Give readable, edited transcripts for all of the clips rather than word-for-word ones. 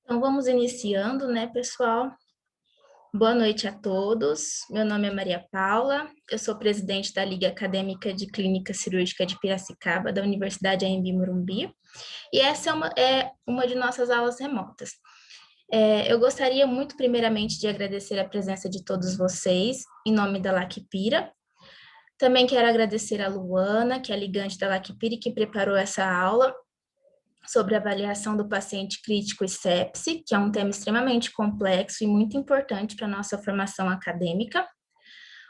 Então, vamos iniciando, né, pessoal? Boa noite a todos. Meu nome é Maria Paula, eu sou presidente da Liga Acadêmica de Clínica Cirúrgica de Piracicaba, da Universidade Anhembi Morumbi, e essa é uma de nossas aulas remotas. Eu gostaria muito, primeiramente, de agradecer a presença de todos vocês, em nome da LACPIRA. Também quero agradecer a Luana, que é a ligante da LACPIRA e que preparou essa aula, sobre a avaliação do paciente crítico e sepse, que é um tema extremamente complexo e muito importante para a nossa formação acadêmica.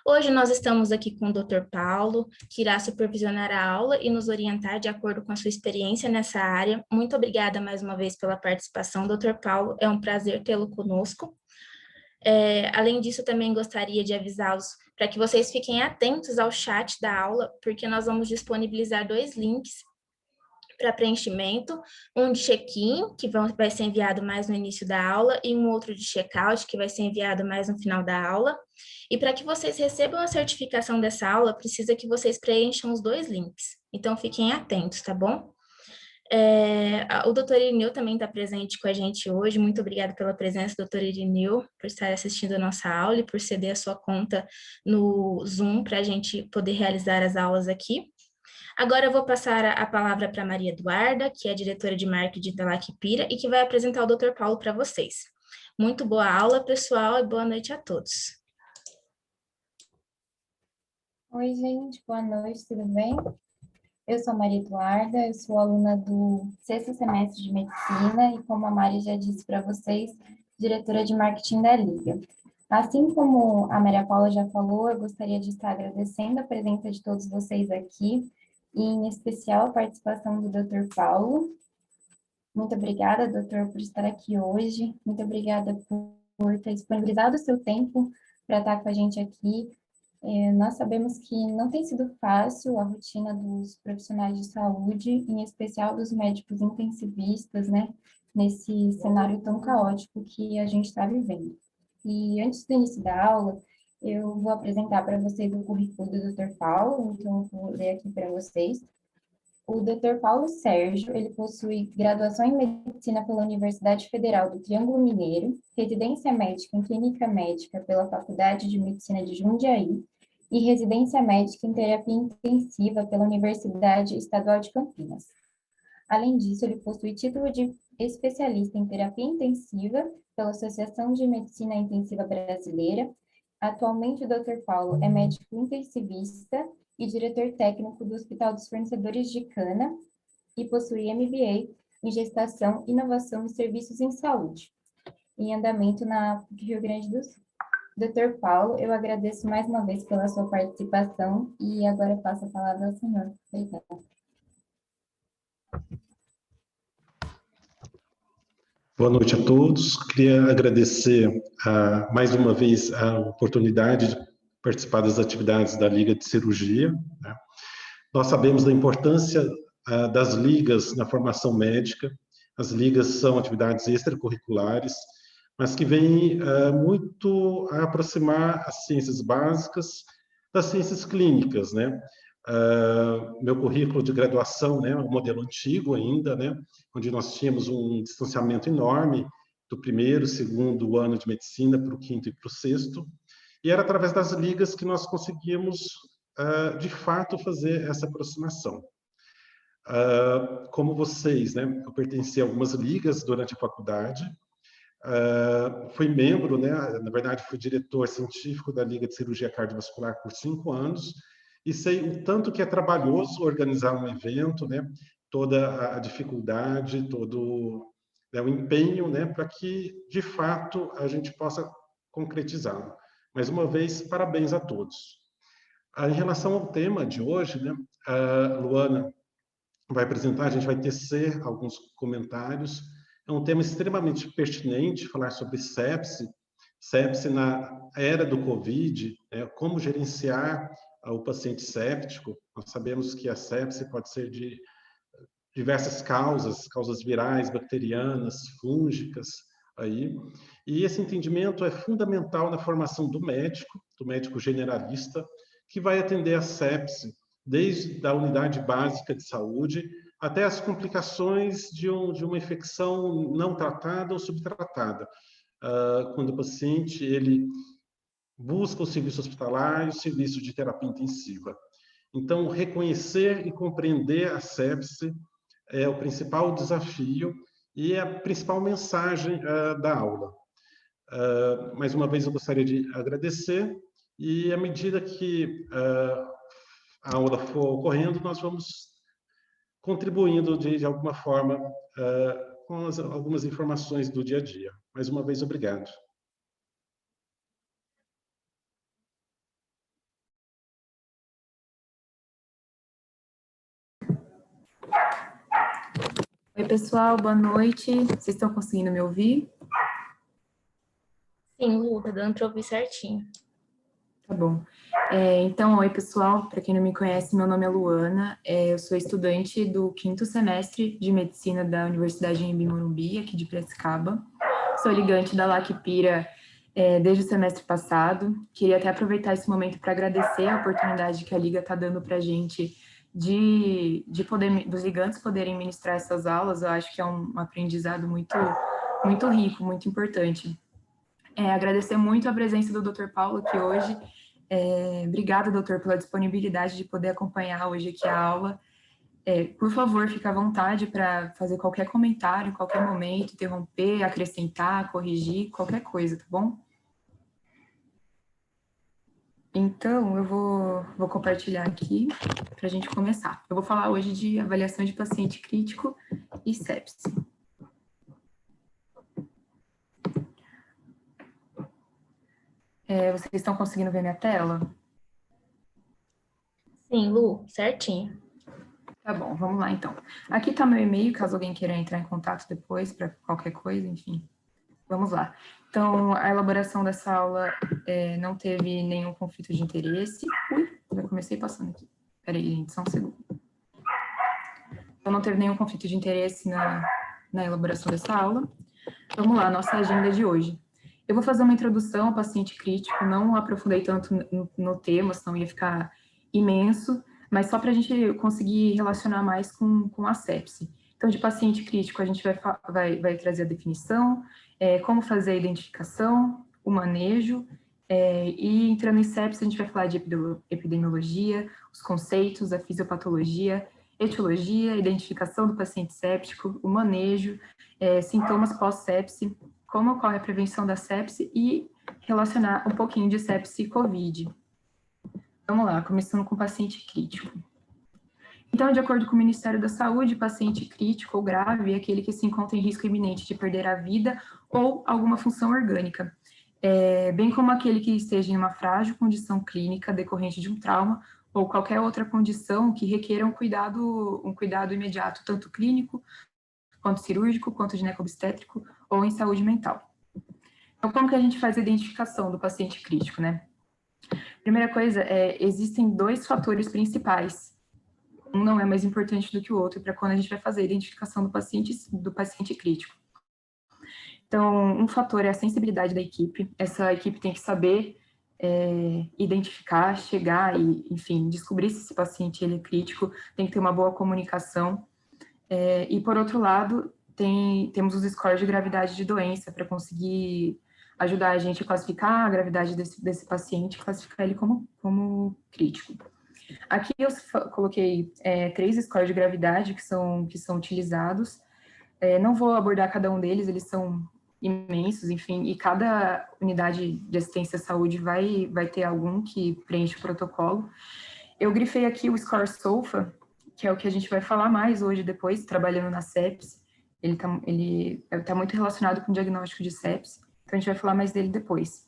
Hoje nós estamos aqui com o Dr. Paulo, que irá supervisionar a aula e nos orientar de acordo com a sua experiência nessa área. Muito obrigada mais uma vez pela participação, Dr. Paulo, é um prazer tê-lo conosco. Além disso, também gostaria de avisá-los para que vocês fiquem atentos ao chat da aula, porque nós vamos disponibilizar 2 links para preenchimento, um de check-in, que vai ser enviado mais no início da aula, e um outro de check-out, que vai ser enviado mais no final da aula. E para que vocês recebam a certificação dessa aula, precisa que vocês preencham os 2 links. Então, fiquem atentos, tá bom? O doutor Irineu também está presente com a gente hoje. Muito obrigada pela presença, doutor Irineu, por estar assistindo a nossa aula e por ceder a sua conta no Zoom para a gente poder realizar as aulas aqui. Agora eu vou passar a palavra para Maria Eduarda, que é diretora de marketing da LACPIRA e que vai apresentar o Dr. Paulo para vocês. Muito boa aula, pessoal, e boa noite a todos. Oi, gente, boa noite, tudo bem? Eu sou Maria Eduarda, eu sou aluna do 6º semestre de Medicina e, como a Mari já disse para vocês, diretora de marketing da Liga. Assim como a Maria Paula já falou, eu gostaria de estar agradecendo a presença de todos vocês aqui, e em especial a participação do Dr. Paulo. Muito obrigada, doutor, por estar aqui hoje. Muito obrigada por ter disponibilizado o seu tempo para estar com a gente aqui. Nós sabemos que não tem sido fácil a rotina dos profissionais de saúde, em especial dos médicos intensivistas, né, nesse cenário tão caótico que a gente está vivendo. E antes do início da aula, eu vou apresentar para vocês o currículo do Dr. Paulo, então eu vou ler aqui para vocês. O Dr. Paulo Sérgio, ele possui graduação em Medicina pela Universidade Federal do Triângulo Mineiro, residência médica em Clínica Médica pela Faculdade de Medicina de Jundiaí e residência médica em Terapia Intensiva pela Universidade Estadual de Campinas. Além disso, ele possui título de especialista em Terapia Intensiva pela Associação de Medicina Intensiva Brasileira. Atualmente, o Dr. Paulo é médico intensivista e diretor técnico do Hospital dos Fornecedores de Cana e possui MBA em Gestação, Inovação e Serviços em Saúde, em andamento na PUC Rio Grande do Sul. Dr. Paulo, eu agradeço mais uma vez pela sua participação e agora eu passo a palavra ao senhor. Obrigada. Boa noite a todos. Queria agradecer mais uma vez a oportunidade de participar das atividades da Liga de Cirurgia, né? Nós sabemos da importância das ligas na formação médica. As ligas são atividades extracurriculares, mas que vêm muito a aproximar as ciências básicas das ciências clínicas, né? Meu currículo de graduação, né, um modelo antigo ainda, né, onde nós tínhamos um distanciamento enorme do primeiro, segundo ano de medicina para o quinto e para o sexto, e era através das ligas que nós conseguíamos, de fato, fazer essa aproximação. Como vocês, né, eu pertenci a algumas ligas durante a faculdade, fui membro, né, na verdade, fui diretor científico da Liga de Cirurgia Cardiovascular por 5 anos, e sei o tanto que é trabalhoso organizar um evento, né, toda a dificuldade, todo, né, o empenho, né, para que, de fato, a gente possa concretizá-lo. Mais uma vez, parabéns a todos. Em relação ao tema de hoje, né, a Luana vai apresentar, a gente vai tecer alguns comentários. É um tema extremamente pertinente, falar sobre sepse, sepse na era do Covid, né, como gerenciar o paciente séptico. Nós sabemos que a sepse pode ser de diversas causas virais, bacterianas, fúngicas, aí. E esse entendimento é fundamental na formação do médico generalista, que vai atender a sepse desde a unidade básica de saúde até as complicações de uma infecção não tratada ou subtratada, quando o paciente ele busca o serviço hospitalar e o serviço de terapia intensiva. Então, reconhecer e compreender a sepse é o principal desafio e é a principal mensagem da aula. Mais uma vez, eu gostaria de agradecer e, à medida que a aula for ocorrendo, nós vamos contribuindo de alguma forma com algumas informações do dia a dia. Mais uma vez, obrigado. Oi, pessoal, boa noite. Vocês estão conseguindo me ouvir? Sim, Lu, tá dando para ouvir certinho. Tá bom. Então, oi, pessoal. Para quem não me conhece, meu nome é Luana. Eu sou estudante do 5º semestre de Medicina da Universidade Anhembi Morumbi, aqui de Piracicaba. Sou ligante da LACPIRA desde o semestre passado. Queria até aproveitar esse momento para agradecer a oportunidade que a Liga está dando para a gente dos ligantes poderem ministrar essas aulas. Eu acho que é um aprendizado muito rico, muito importante. Agradecer muito a presença do Dr. Paulo aqui hoje. Obrigada, doutor, pela disponibilidade de poder acompanhar hoje aqui a aula. Por favor, fique à vontade para fazer qualquer comentário, em qualquer momento, interromper, acrescentar, corrigir, qualquer coisa, tá bom? Então, eu vou compartilhar aqui para a gente começar. Eu vou falar hoje de avaliação de paciente crítico e sepse. Vocês estão conseguindo ver minha tela? Sim, Lu, certinho. Tá bom, vamos lá então. Aqui está meu e-mail, caso alguém queira entrar em contato depois para qualquer coisa, enfim. Vamos lá. Então, a elaboração dessa aula não teve nenhum conflito de interesse. Ui, já comecei passando aqui. Peraí, gente, só um segundo. Então, não teve nenhum conflito de interesse na elaboração dessa aula. Vamos lá, nossa agenda de hoje. Eu vou fazer uma introdução ao paciente crítico, não aprofundei tanto no tema, senão ia ficar imenso, mas só para a gente conseguir relacionar mais com a sepse. Então, de paciente crítico, a gente vai trazer a definição, como fazer a identificação, o manejo, e entrando em sepse, a gente vai falar de epidemiologia, os conceitos, a fisiopatologia, etiologia, identificação do paciente séptico, o manejo, sintomas pós-sepse, como ocorre a prevenção da sepse e relacionar um pouquinho de sepse e COVID. Vamos lá, começando com o paciente crítico. Então, de acordo com o Ministério da Saúde, paciente crítico ou grave é aquele que se encontra em risco iminente de perder a vida ou alguma função orgânica, bem como aquele que esteja em uma frágil condição clínica decorrente de um trauma ou qualquer outra condição que requer um cuidado imediato, tanto clínico, quanto cirúrgico, quanto ginecobstétrico ou em saúde mental. Então, como que a gente faz a identificação do paciente crítico, né? Primeira coisa, existem 2 fatores principais. Um não é mais importante do que o outro para quando a gente vai fazer a identificação do paciente crítico. Então, um fator é a sensibilidade da equipe. Essa equipe tem que saber identificar, chegar e, enfim, descobrir se esse paciente ele é crítico, tem que ter uma boa comunicação. E, por outro lado, temos os scores de gravidade de doença para conseguir ajudar a gente a classificar a gravidade desse paciente, classificar ele como crítico. Aqui eu coloquei 3 scores de gravidade que são utilizados. Não vou abordar cada um deles, eles são imensos, enfim, e cada unidade de assistência à saúde vai ter algum que preenche o protocolo. Eu grifei aqui o score SOFA, que é o que a gente vai falar mais hoje depois, trabalhando na sepse. Ele tá muito relacionado com o diagnóstico de sepse, então a gente vai falar mais dele depois.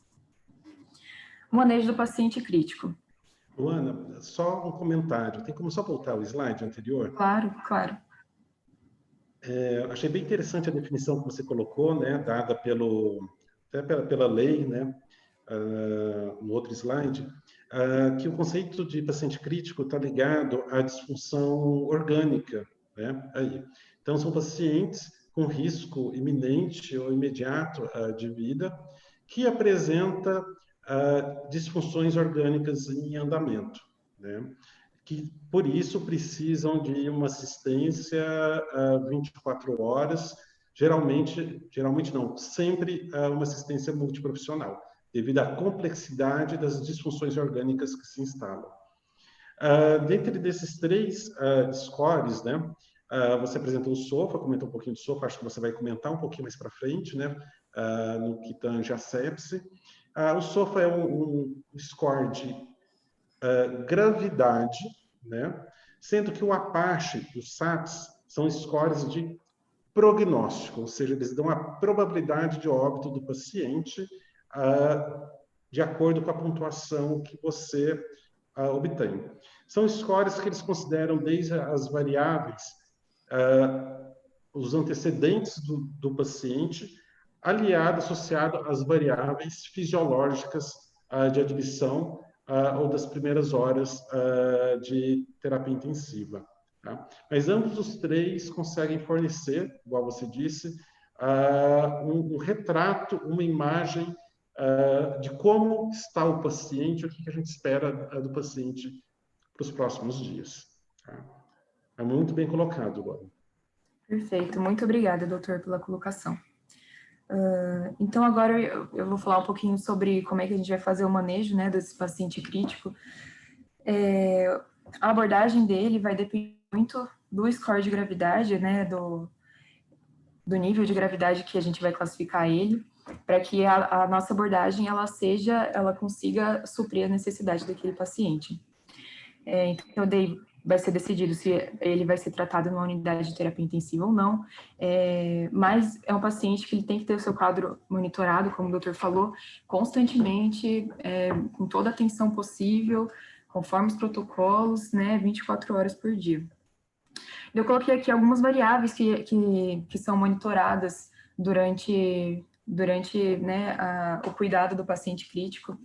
O manejo do paciente crítico. Luana, só um comentário. Tem como só voltar o slide anterior? Claro, claro. Achei bem interessante a definição que você colocou, né, dada até pela lei, né, no outro slide, que o conceito de paciente crítico está ligado à disfunção orgânica, né, aí. Então, são pacientes com risco iminente ou imediato de vida que apresenta disfunções orgânicas em andamento, né? que, por isso, precisam de uma assistência 24 horas, geralmente não, sempre uma assistência multiprofissional, devido à complexidade das disfunções orgânicas que se instalam. Dentre desses 3 scores, né, você apresentou o SOFA, comentou um pouquinho do SOFA, acho que você vai comentar um pouquinho mais para frente, né, no que tange a sepse. O SOFA é um score de gravidade, né, sendo que o APACHE e o SAPS são scores de prognóstico, ou seja, eles dão a probabilidade de óbito do paciente de acordo com a pontuação que você obtém. São scores que eles consideram desde as variáveis, os antecedentes do paciente, associado às variáveis fisiológicas de admissão ou das primeiras horas de terapia intensiva. Tá? Mas ambos os 3 conseguem fornecer, igual você disse, um retrato, uma imagem de como está o paciente, o que a gente espera do paciente para os próximos dias. Tá? É muito bem colocado, Luana. Perfeito, muito obrigada, doutor, pela colocação. Então, agora eu vou falar um pouquinho sobre como é que a gente vai fazer o manejo, né, desse paciente crítico. A abordagem dele vai depender muito do score de gravidade, né, do nível de gravidade que a gente vai classificar ele, para que a nossa abordagem ela consiga suprir a necessidade daquele paciente. Então, daí vai ser decidido se ele vai ser tratado numa unidade de terapia intensiva ou não, mas é um paciente que ele tem que ter o seu quadro monitorado, como o doutor falou, constantemente, com toda a atenção possível, conforme os protocolos, né, 24 horas por dia. Eu coloquei aqui algumas variáveis que são monitoradas durante né, o cuidado do paciente crítico.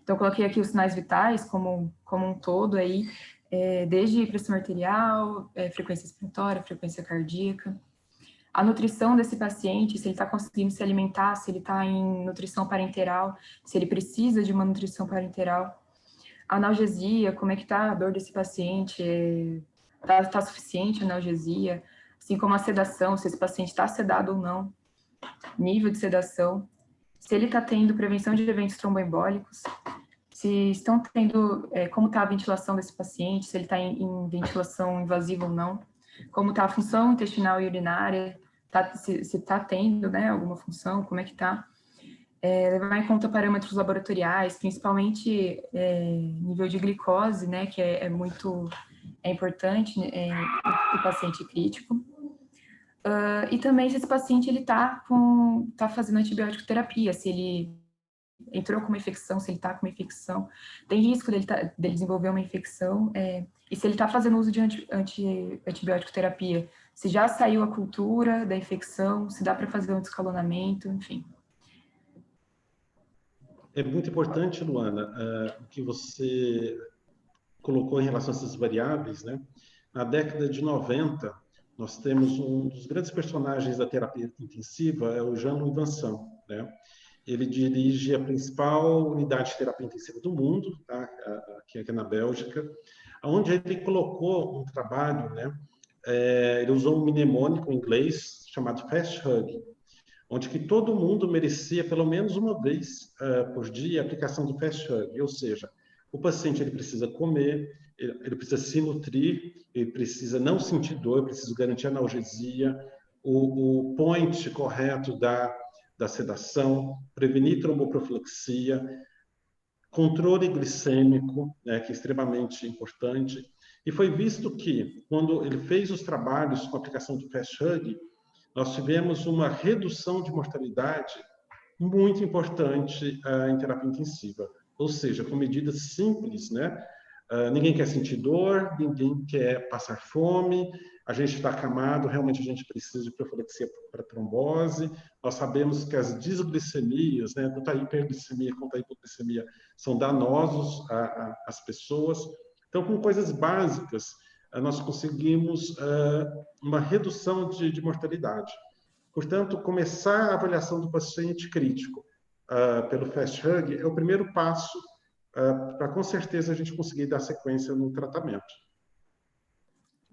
Então, eu coloquei aqui os sinais vitais como um todo, aí, desde pressão arterial, frequência respiratória, frequência cardíaca. A nutrição desse paciente, se ele está conseguindo se alimentar, se ele está em nutrição parenteral, se ele precisa de uma nutrição parenteral. A analgesia, como é que está a dor desse paciente, está suficiente a analgesia, assim como a sedação, se esse paciente está sedado ou não, nível de sedação, se ele está tendo prevenção de eventos tromboembólicos, se estão tendo, como está a ventilação desse paciente, se ele está em ventilação invasiva ou não, como está a função intestinal e urinária, se está tendo, né, alguma função, como é que está. Levar em conta parâmetros laboratoriais, principalmente nível de glicose, né, que é importante no paciente crítico. E também se esse paciente ele tá fazendo antibiótico terapia, se ele entrou com uma infecção, se ele está com uma infecção, tem risco dele desenvolver uma infecção, e se ele está fazendo uso de antibiótico terapia, se já saiu a cultura da infecção, se dá para fazer um descalonamento, enfim. É muito importante, Luana, o que você colocou em relação a essas variáveis, né? Na década de 90, nós temos um dos grandes personagens da terapia intensiva, é o Jean-Louis Vincent, né? Ele dirige a principal unidade de terapia intensiva do mundo, tá? Aqui na Bélgica, onde ele colocou um trabalho, né? Ele usou um mnemônico em inglês chamado Fast Hug, onde que todo mundo merecia pelo menos uma vez por dia a aplicação do Fast Hug, ou seja, o paciente ele precisa comer, ele precisa se nutrir, ele precisa não sentir dor, precisa garantir analgesia, o point correto da sedação, prevenir tromboprofilaxia, controle glicêmico, né, que é extremamente importante. E foi visto que, quando ele fez os trabalhos com a aplicação do Fast Hug, nós tivemos uma redução de mortalidade muito importante em terapia intensiva. Ou seja, com medidas simples, né? Ninguém quer sentir dor, ninguém quer passar fome, a gente está acamado, realmente a gente precisa de profilaxia para trombose. Nós sabemos que as desglicemias, né, tanto a hiperglicemia quanto a hipoglicemia, são danosos às pessoas. Então, com coisas básicas, nós conseguimos uma redução de mortalidade. Portanto, começar a avaliação do paciente crítico pelo Fast Hug é o primeiro passo para, com certeza, a gente conseguir dar sequência no tratamento.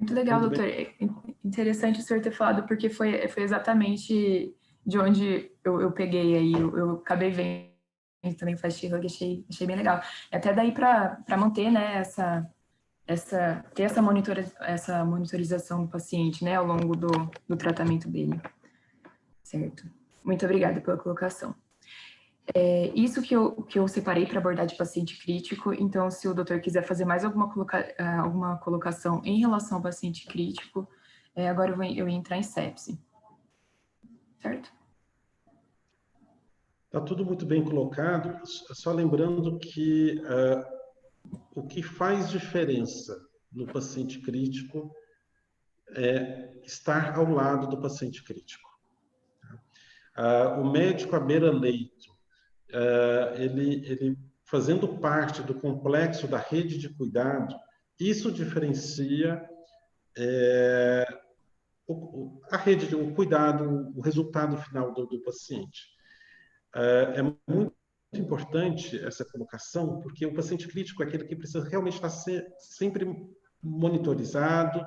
Muito legal, Muito doutor. É interessante o senhor ter falado, porque foi exatamente de onde eu peguei aí, eu acabei vendo também Fast Hug, achei bem legal. E até daí para manter, né, ter essa monitorização do paciente, né, ao longo do tratamento dele. Certo. Muito obrigada pela colocação. Isso que eu separei para abordar de paciente crítico, então se o doutor quiser fazer mais alguma colocação em relação ao paciente crítico, agora eu ia entrar em sepse. Certo? Está tudo muito bem colocado, só lembrando que o que faz diferença no paciente crítico é estar ao lado do paciente crítico. O médico à beira-leito, ele fazendo parte do complexo da rede de cuidado, isso diferencia o cuidado, o resultado final do paciente. É muito importante essa colocação, porque o paciente crítico é aquele que precisa realmente estar sempre monitorizado,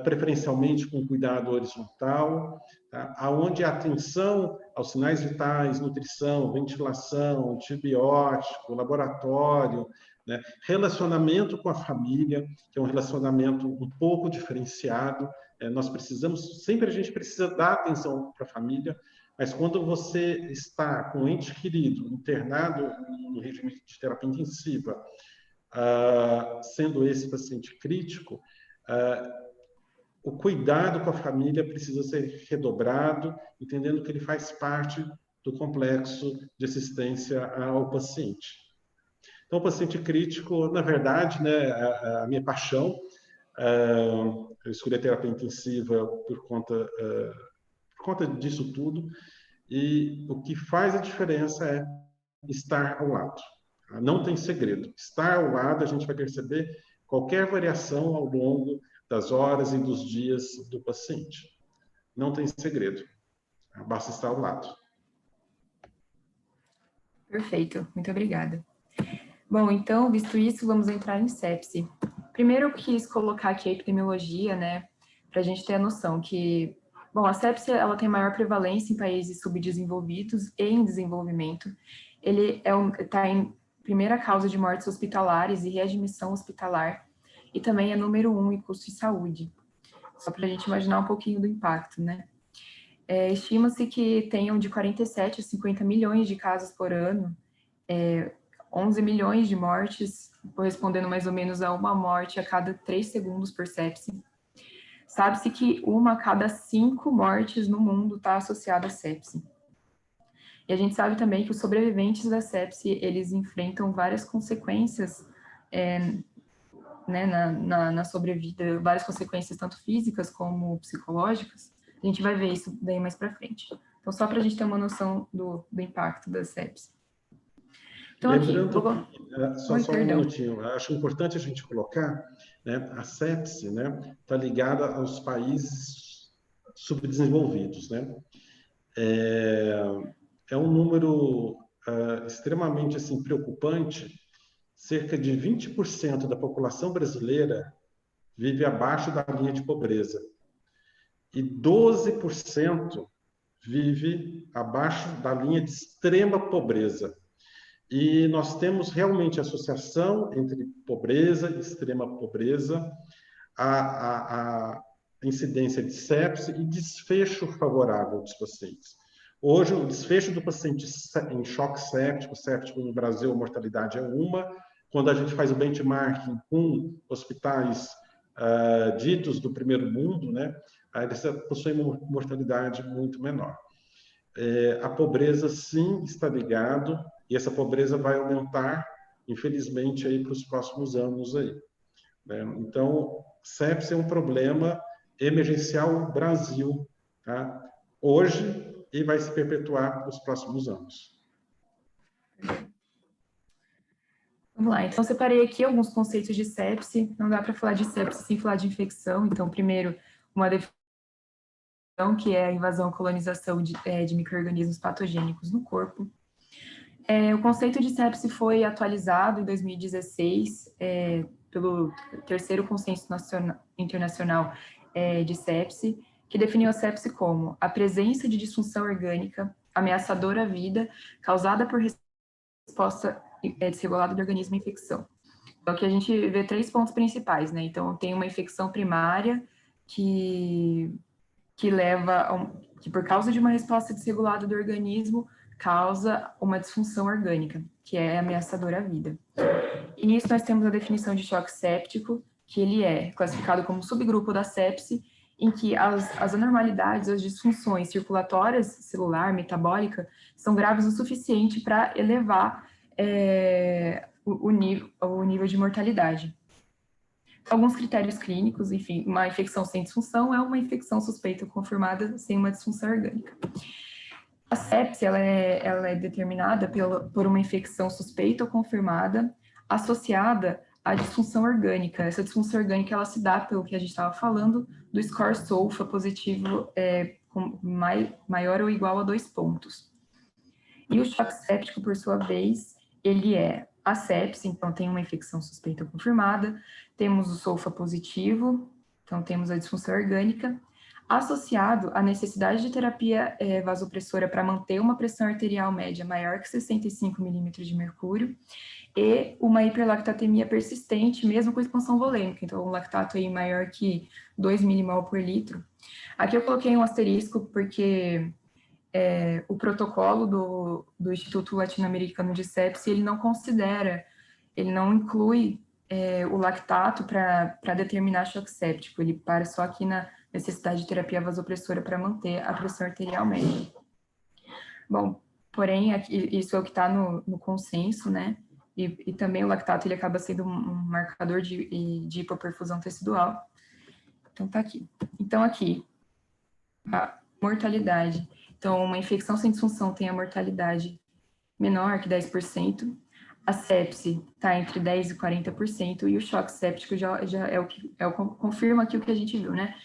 preferencialmente com cuidado horizontal, tá? Onde a atenção aos sinais vitais, nutrição, ventilação, antibiótico, laboratório, né? Relacionamento com a família, que é um relacionamento um pouco diferenciado. Nós precisamos, sempre a gente precisa dar atenção para a família, mas quando você está com um ente querido internado no regime de terapia intensiva, sendo esse paciente crítico, o cuidado com a família precisa ser redobrado, entendendo que ele faz parte do complexo de assistência ao paciente. Então, o paciente crítico, na verdade, né, a minha paixão, eu escolhi a terapia intensiva por conta disso tudo, e o que faz a diferença é estar ao lado. Não tem segredo. Estar ao lado, a gente vai perceber qualquer variação ao longo das horas e dos dias do paciente. Não tem segredo. Basta estar ao lado. Perfeito, muito obrigada. Bom, então, visto isso, vamos entrar em sepse. Primeiro, eu quis colocar aqui a epidemiologia, né, para a gente ter a noção que, bom, a sepse, ela tem maior prevalência em países subdesenvolvidos e em desenvolvimento. Ele está em primeira causa de mortes hospitalares e readmissão hospitalar, e também é número 1 em custo de saúde. Só para a gente imaginar um pouquinho do impacto, né? Estima-se que tenham de 47 a 50 milhões de casos por ano, 11 milhões de mortes, correspondendo mais ou menos a uma morte a cada 3 segundos por sepse. Sabe-se que 1 a cada 5 mortes no mundo está associada a sepse. E a gente sabe também que os sobreviventes da sepse, eles enfrentam várias consequências né, na sobrevida, várias consequências tanto físicas como psicológicas. A gente vai ver isso daí mais para frente. Então, só para a gente ter uma noção do impacto da sepse. Então, lembrando aqui, só um minutinho, acho importante a gente colocar, né, a sepse, né, está ligada aos países subdesenvolvidos, né? É um número extremamente assim preocupante. Cerca de 20% da população brasileira vive abaixo da linha de pobreza e 12% vive abaixo da linha de extrema pobreza. E nós temos realmente associação entre pobreza e extrema pobreza, a incidência de sepse e desfecho favorável dos pacientes. Hoje, o desfecho do paciente em choque séptico no Brasil, a mortalidade é 1. Quando a gente faz o benchmarking com hospitais ditos do primeiro mundo, né, eles possuem uma mortalidade muito menor. A pobreza, sim, está ligado, e essa pobreza vai aumentar, infelizmente, aí para os próximos anos aí, né? Então, sepse é um problema emergencial no Brasil, tá? Hoje, e vai se perpetuar nos próximos anos. Vamos lá, então eu separei aqui alguns conceitos de sepse. Não dá para falar de sepse sem falar de infecção. Então, primeiro, uma definição que é a invasão e colonização de micro-organismos patogênicos no corpo. O conceito de sepse foi atualizado em 2016 pelo terceiro consenso internacional de sepse, que definiu a sepse como a presença de disfunção orgânica ameaçadora à vida causada por resposta desregulada do organismo à infecção. Então, aqui a gente vê 3 pontos principais, né? Então, tem uma infecção primária que leva, que por causa de uma resposta desregulada do organismo, causa uma disfunção orgânica, que é ameaçadora à vida. E nisso nós temos a definição de choque séptico, que ele é classificado como subgrupo da sepse, em que as anormalidades, as disfunções circulatórias, celular, metabólica, são graves o suficiente para elevar o nível de mortalidade. Alguns critérios clínicos, enfim, uma infecção sem disfunção é uma infecção suspeita ou confirmada sem uma disfunção orgânica. A sepse, ela é determinada por uma infecção suspeita ou confirmada associada à disfunção orgânica. Essa disfunção orgânica, ela se dá pelo que a gente estava falando, do score SOFA positivo maior ou igual a 2 pontos. E o choque séptico, por sua vez, ele é a sepse, então tem uma infecção suspeita ou confirmada, temos o SOFA positivo, então temos a disfunção orgânica, associado à necessidade de terapia vasopressora para manter uma pressão arterial média maior que 65 milímetros de mercúrio, e uma hiperlactatemia persistente, mesmo com expansão volêmica, então um lactato aí maior que 2 millimol por litro. Aqui eu coloquei um asterisco porque o protocolo do Instituto Latino-Americano de Sepse, ele não inclui o lactato para determinar choque séptico, ele para só aqui na necessidade de terapia vasopressora para manter a pressão arterial média. Bom, porém, isso é o que está no consenso, né? E também o lactato, ele acaba sendo um marcador de hipoperfusão tecidual. Então, tá aqui. Então, aqui, a mortalidade. Então, uma infecção sem disfunção tem a mortalidade menor que 10%, a sepse está entre 10% e 40%, e o choque séptico já confirma aqui o que a gente viu, né?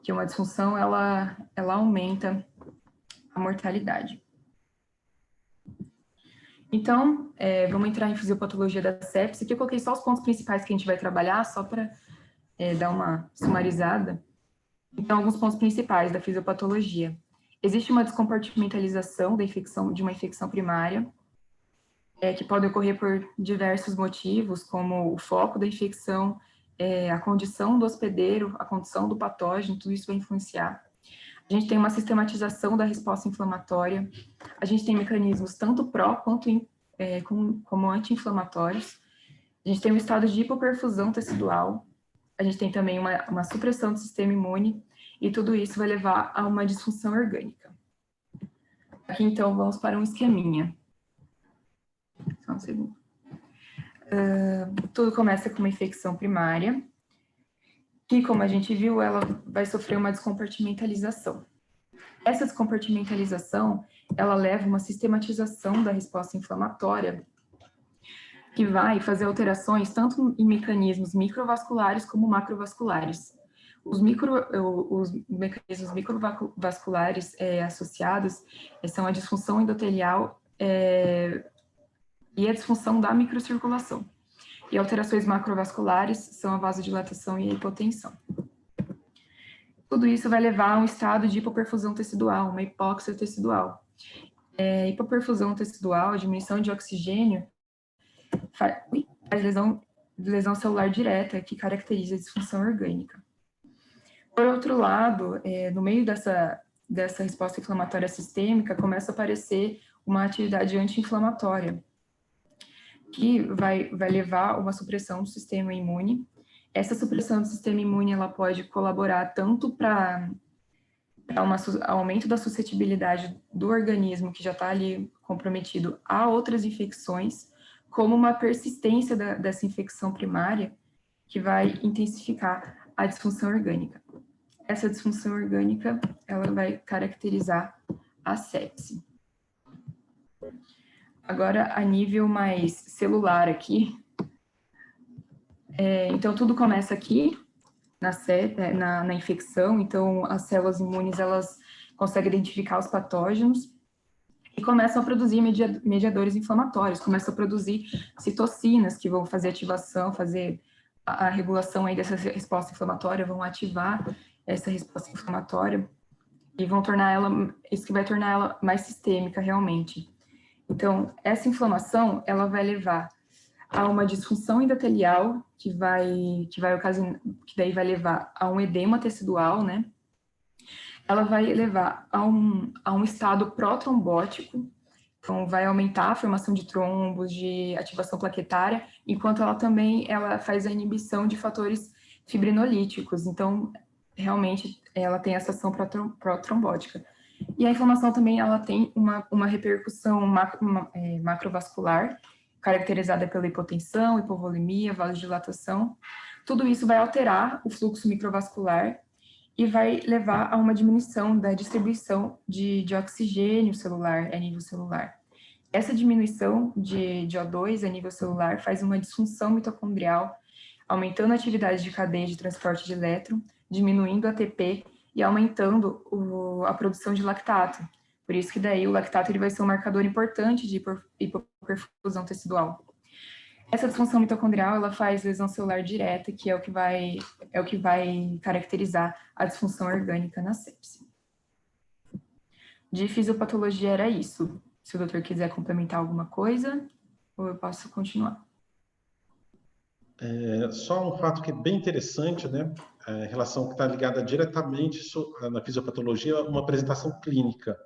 Que uma disfunção, ela aumenta a mortalidade. Então, vamos entrar em fisiopatologia da sepse. Aqui eu coloquei só os pontos principais que a gente vai trabalhar, só para dar uma sumarizada. Então, alguns pontos principais da fisiopatologia. Existe uma descompartimentalização de uma infecção primária, que pode ocorrer por diversos motivos, como o foco da infecção, a condição do hospedeiro, a condição do patógeno, tudo isso vai influenciar. A gente tem uma sistematização da resposta inflamatória, a gente tem mecanismos tanto pró quanto como anti-inflamatórios, a gente tem um estado de hipoperfusão tecidual, a gente tem também uma supressão do sistema imune, e tudo isso vai levar a uma disfunção orgânica. Aqui, então, vamos para um esqueminha. Só um segundo. Tudo começa com uma infecção primária, que, como a gente viu, ela vai sofrer uma descompartimentalização. Essa descompartimentalização, ela leva a uma sistematização da resposta inflamatória, que vai fazer alterações tanto em mecanismos microvasculares como macrovasculares. Os mecanismos microvasculares associados são a disfunção endotelial e a disfunção da microcirculação. E alterações macrovasculares são a vasodilatação e a hipotensão. Tudo isso vai levar a um estado de hipoperfusão tecidual, uma hipóxia tecidual. Hipoperfusão tecidual, a diminuição de oxigênio, faz lesão celular direta, que caracteriza a disfunção orgânica. Por outro lado, no meio dessa resposta inflamatória sistêmica, começa a aparecer uma atividade anti-inflamatória, que vai levar a uma supressão do sistema imune. Essa supressão do sistema imune, ela pode colaborar tanto para aumento da suscetibilidade do organismo, que já está ali comprometido, a outras infecções, como uma persistência dessa infecção primária, que vai intensificar a disfunção orgânica. Essa disfunção orgânica, ela vai caracterizar a sepse. Agora, a nível mais celular aqui, então tudo começa aqui, na infecção, então as células imunes, elas conseguem identificar os patógenos e começam a produzir mediadores inflamatórios, começam a produzir citocinas, que vão fazer ativação, fazer a regulação aí dessa resposta inflamatória, vão ativar essa resposta inflamatória e vão tornar ela, isso que vai tornar ela mais sistêmica realmente. Então, essa inflamação, ela vai levar a uma disfunção endotelial, que daí vai levar a um edema tecidual, né? Ela vai levar a um estado pró-trombótico, então vai aumentar a formação de trombos, de ativação plaquetária, enquanto ela faz a inibição de fatores fibrinolíticos, então realmente ela tem essa ação pró-trombótica. E a inflamação também, ela tem uma repercussão macrovascular, caracterizada pela hipotensão, hipovolemia, vasodilatação. Tudo isso vai alterar o fluxo microvascular e vai levar a uma diminuição da distribuição de oxigênio celular a nível celular. Essa diminuição de O2 a nível celular faz uma disfunção mitocondrial, aumentando a atividade de cadeia de transporte de elétron, diminuindo a ATP e aumentando a produção de lactato. Por isso que daí o lactato ele vai ser um marcador importante de hipoperfusão tecidual. Essa disfunção mitocondrial, ela faz lesão celular direta, que é o que vai caracterizar a disfunção orgânica na sepse. De fisiopatologia era isso. Se o doutor quiser complementar alguma coisa, ou eu posso continuar. Só um fato que é bem interessante, né? A relação que está ligada diretamente na fisiopatologia, uma apresentação clínica.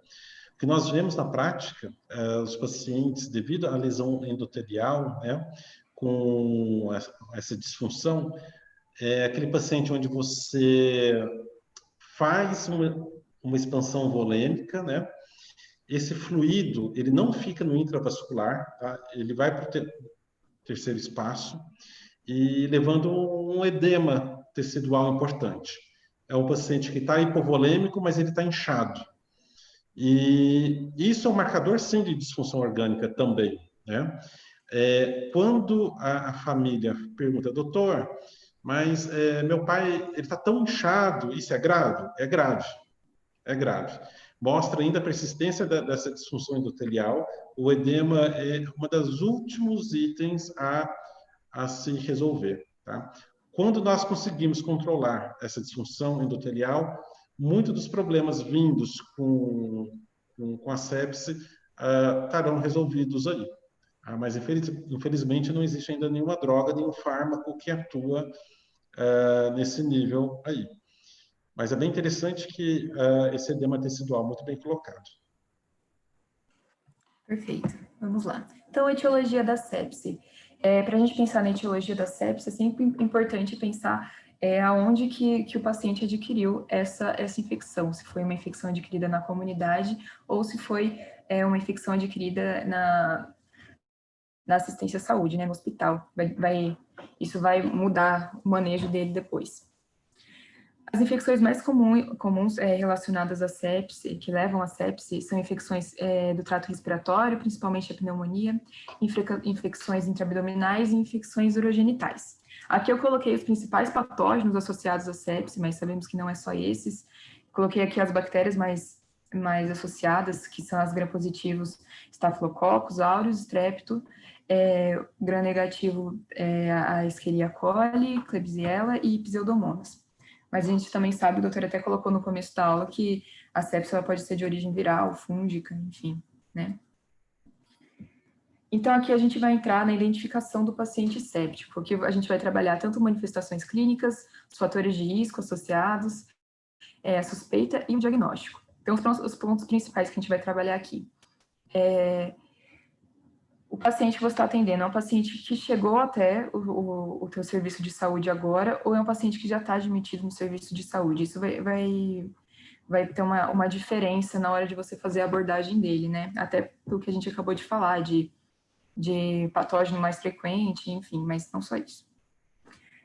O que nós vemos na prática, os pacientes, devido à lesão endotelial, né, com essa disfunção, é aquele paciente onde você faz uma expansão volêmica, né? Esse fluido, ele não fica no intravascular, tá? Ele vai para o terceiro espaço e levando um edema tecidual importante. É um paciente que está hipovolêmico, mas ele está inchado. E isso é um marcador, sim, de disfunção orgânica também, né? Quando a família pergunta, doutor, mas meu pai, ele está tão inchado, isso é grave? É grave, é grave. Mostra ainda a persistência dessa disfunção endotelial. O edema é um dos últimos itens a se resolver, tá? Quando nós conseguimos controlar essa disfunção endotelial, muitos dos problemas vindos com a sepse estarão resolvidos aí. Mas, infelizmente, não existe ainda nenhuma droga, nenhum fármaco que atua nesse nível aí. Mas é bem interessante que esse edema tecidual muito bem colocado. Perfeito, vamos lá. Então, a etiologia da sepse. Para a gente pensar na etiologia da sepse, é sempre importante pensar aonde que o paciente adquiriu essa infecção, se foi uma infecção adquirida na comunidade ou se foi uma infecção adquirida na assistência à saúde, né, no hospital. Isso vai mudar o manejo dele depois. As infecções mais comuns relacionadas à sepse, que levam à sepse, são infecções do trato respiratório, principalmente a pneumonia, infecções intraabdominais e infecções urogenitais. Aqui eu coloquei os principais patógenos associados à sepse, mas sabemos que não é só esses. Coloquei aqui as bactérias mais associadas, que são as gram-positivos Staphylococcus aureus, Strepto, gram-negativo a Escherichia coli, Klebsiella e Pseudomonas. Mas a gente também sabe, o doutor até colocou no começo da aula, que a sepse ela pode ser de origem viral, fúngica, enfim, né? Então, aqui a gente vai entrar na identificação do paciente séptico, porque a gente vai trabalhar tanto manifestações clínicas, os fatores de risco associados, a suspeita e o diagnóstico. Então, os pontos principais que a gente vai trabalhar aqui. O paciente que você está atendendo é um paciente que chegou até o teu serviço de saúde agora ou é um paciente que já está admitido no serviço de saúde? Isso vai ter uma diferença na hora de você fazer a abordagem dele, né? Até pelo que a gente acabou de falar, de patógeno mais frequente, enfim, mas não só isso.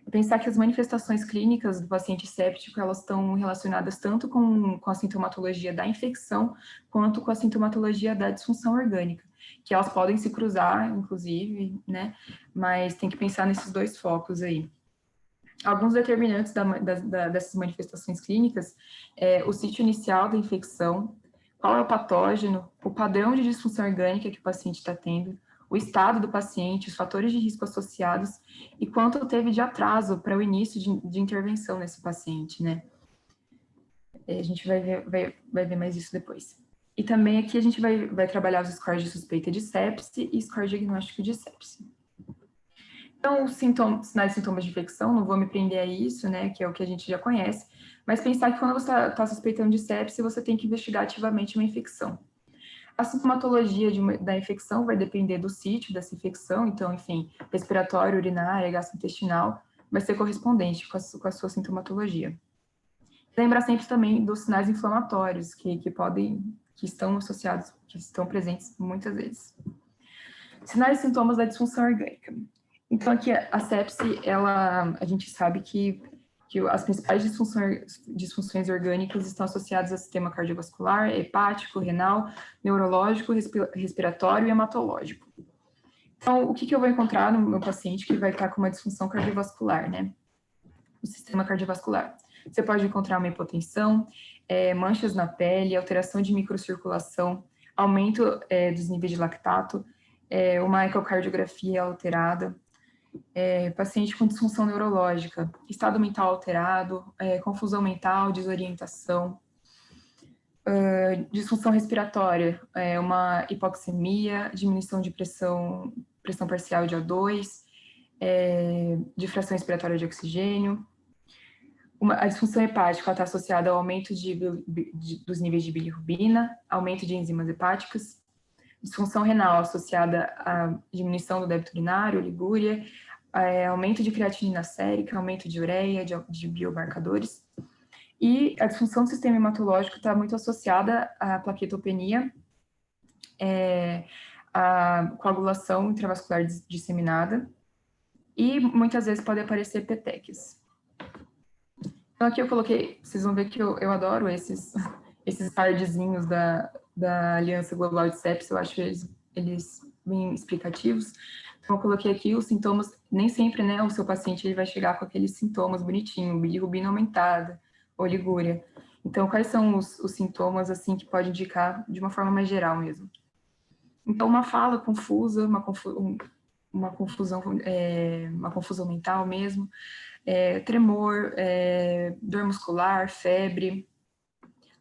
Pensar que as manifestações clínicas do paciente séptico, elas estão relacionadas tanto com a sintomatologia da infecção, quanto com a sintomatologia da disfunção orgânica, que elas podem se cruzar, inclusive, né, mas tem que pensar nesses dois focos aí. Alguns determinantes dessas manifestações clínicas o sítio inicial da infecção, qual é o patógeno, o padrão de disfunção orgânica que o paciente está tendo, o estado do paciente, os fatores de risco associados e quanto teve de atraso para o início de intervenção nesse paciente, né? A gente vai ver mais isso depois. E também aqui a gente vai trabalhar os scores de suspeita de sepse e score diagnóstico de sepse. Então, os sinais e sintomas de infecção, não vou me prender a isso, né, que é o que a gente já conhece, mas pensar que quando você está suspeitando de sepse, você tem que investigar ativamente uma infecção. A sintomatologia da infecção vai depender do sítio dessa infecção, então, enfim, respiratório, urinária, gastrointestinal, vai ser correspondente com a sua sintomatologia. Lembrar sempre também dos sinais inflamatórios que estão associados, que estão presentes muitas vezes. Sinais e sintomas da disfunção orgânica. Então, aqui a sepse, a gente sabe que as principais disfunções orgânicas estão associadas ao sistema cardiovascular, hepático, renal, neurológico, respiratório e hematológico. Então, o que eu vou encontrar no meu paciente que vai estar com uma disfunção cardiovascular, né? O sistema cardiovascular. Você pode encontrar uma hipotensão, manchas na pele, alteração de microcirculação, aumento dos níveis de lactato, uma ecocardiografia alterada, paciente com disfunção neurológica, estado mental alterado, confusão mental, desorientação, disfunção respiratória, uma hipoxemia, diminuição de pressão parcial de O2, difração respiratória de oxigênio. A disfunção hepática está associada ao aumento dos níveis de bilirrubina, aumento de enzimas hepáticas. Disfunção renal associada à diminuição do débito urinário, oligúria, aumento de creatinina sérica, aumento de ureia, de biomarcadores. E a disfunção do sistema hematológico está muito associada à plaquetopenia, à coagulação intravascular disseminada, e muitas vezes pode aparecer petequias. Então, aqui eu coloquei, vocês vão ver que eu adoro esses cardzinhos da Aliança Global de Sepsis, eu acho eles bem explicativos. Então, eu coloquei aqui os sintomas, nem sempre, né, o seu paciente ele vai chegar com aqueles sintomas bonitinhos, bilirrubina aumentada, oligúria. Então, quais são os sintomas, assim, que pode indicar de uma forma mais geral mesmo? Então, uma fala confusa, uma confusão mental mesmo, tremor, dor muscular, febre,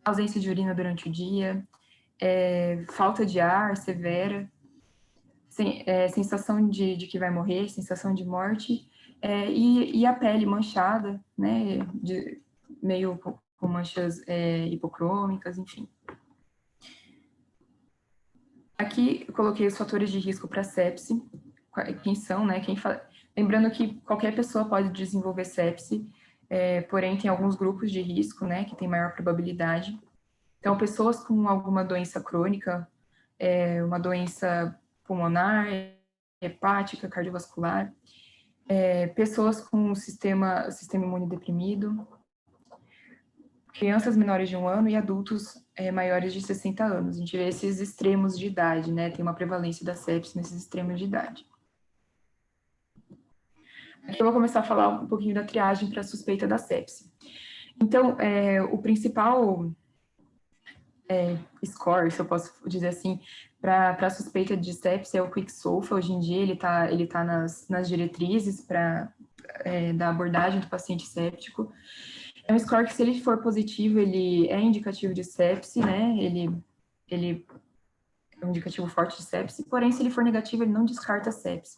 ausência de urina durante o dia, falta de ar severa, sensação de que vai morrer, sensação de morte, e a pele manchada, né, meio com manchas hipocrômicas, enfim. Aqui eu coloquei os fatores de risco para sepse, quem são, né, lembrando que qualquer pessoa pode desenvolver sepse, porém tem alguns grupos de risco, né, que tem maior probabilidade. Então, pessoas com alguma doença crônica, uma doença pulmonar, hepática, cardiovascular, pessoas com sistema imune deprimido, crianças menores de 1 ano e adultos maiores de 60 anos. A gente vê esses extremos de idade, né? Tem uma prevalência da sepse nesses extremos de idade. Aqui eu vou começar a falar um pouquinho da triagem para a suspeita da sepse. Então, o principal score, se eu posso dizer assim, para a suspeita de sepse é o QuickSOFA. Hoje em dia ele tá nas diretrizes da abordagem do paciente séptico. É um score que, se ele for positivo, ele é indicativo de sepse, né? Ele é um indicativo forte de sepse, porém, se ele for negativo, ele não descarta a sepse.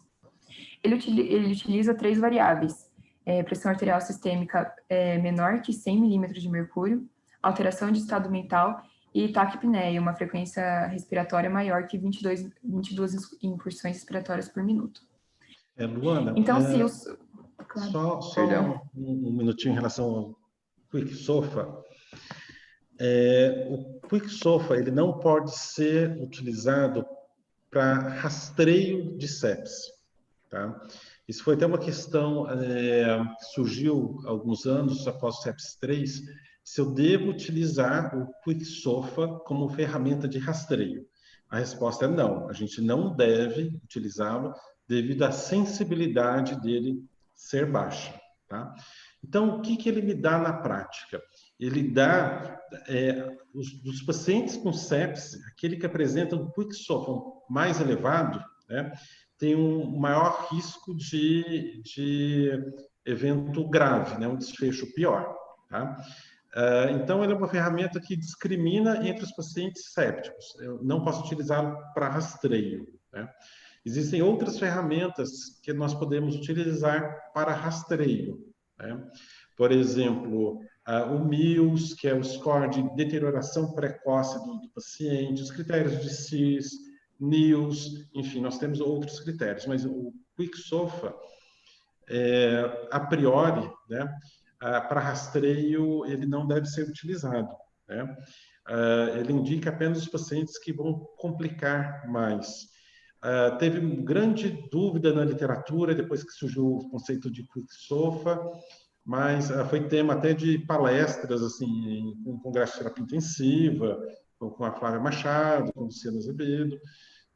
Ele utiliza 3 variáveis: pressão arterial sistêmica menor que 100 milímetros de mercúrio, alteração de estado mental e taquipneia, uma frequência respiratória maior que 22 incursões respiratórias por minuto. Luana, então, claro, só um minutinho em relação ao QuickSOFA. O QuickSOFA ele não pode ser utilizado para rastreio de sepse, tá? Isso foi até uma questão que surgiu há alguns anos após o sepse 3, se eu devo utilizar o QuickSOFA como ferramenta de rastreio. A resposta é não, a gente não deve utilizá-lo devido à sensibilidade dele ser baixa, tá? Então, o que ele me dá na prática? Ele dá, dos pacientes com sepse, aquele que apresenta um QuickSOFA mais elevado, né, tem um maior risco de evento grave, né, um desfecho pior. Tá? Então, ele é uma ferramenta que discrimina entre os pacientes sépticos. Eu não posso utilizá-lo para rastreio. Né? Existem outras ferramentas que nós podemos utilizar para rastreio. Né? Por exemplo, o MILS, que é o score de deterioração precoce do paciente, os critérios de CIS, NILS, enfim, nós temos outros critérios, mas o QuickSOFA, a priori, né, para rastreio, ele não deve ser utilizado. Né? Ele indica apenas os pacientes que vão complicar mais. Teve uma grande dúvida na literatura, depois que surgiu o conceito de QuickSOFA, mas foi tema até de palestras, assim, com o Congresso de Terapia Intensiva, com a Flávia Machado, com o Luciano Azevedo,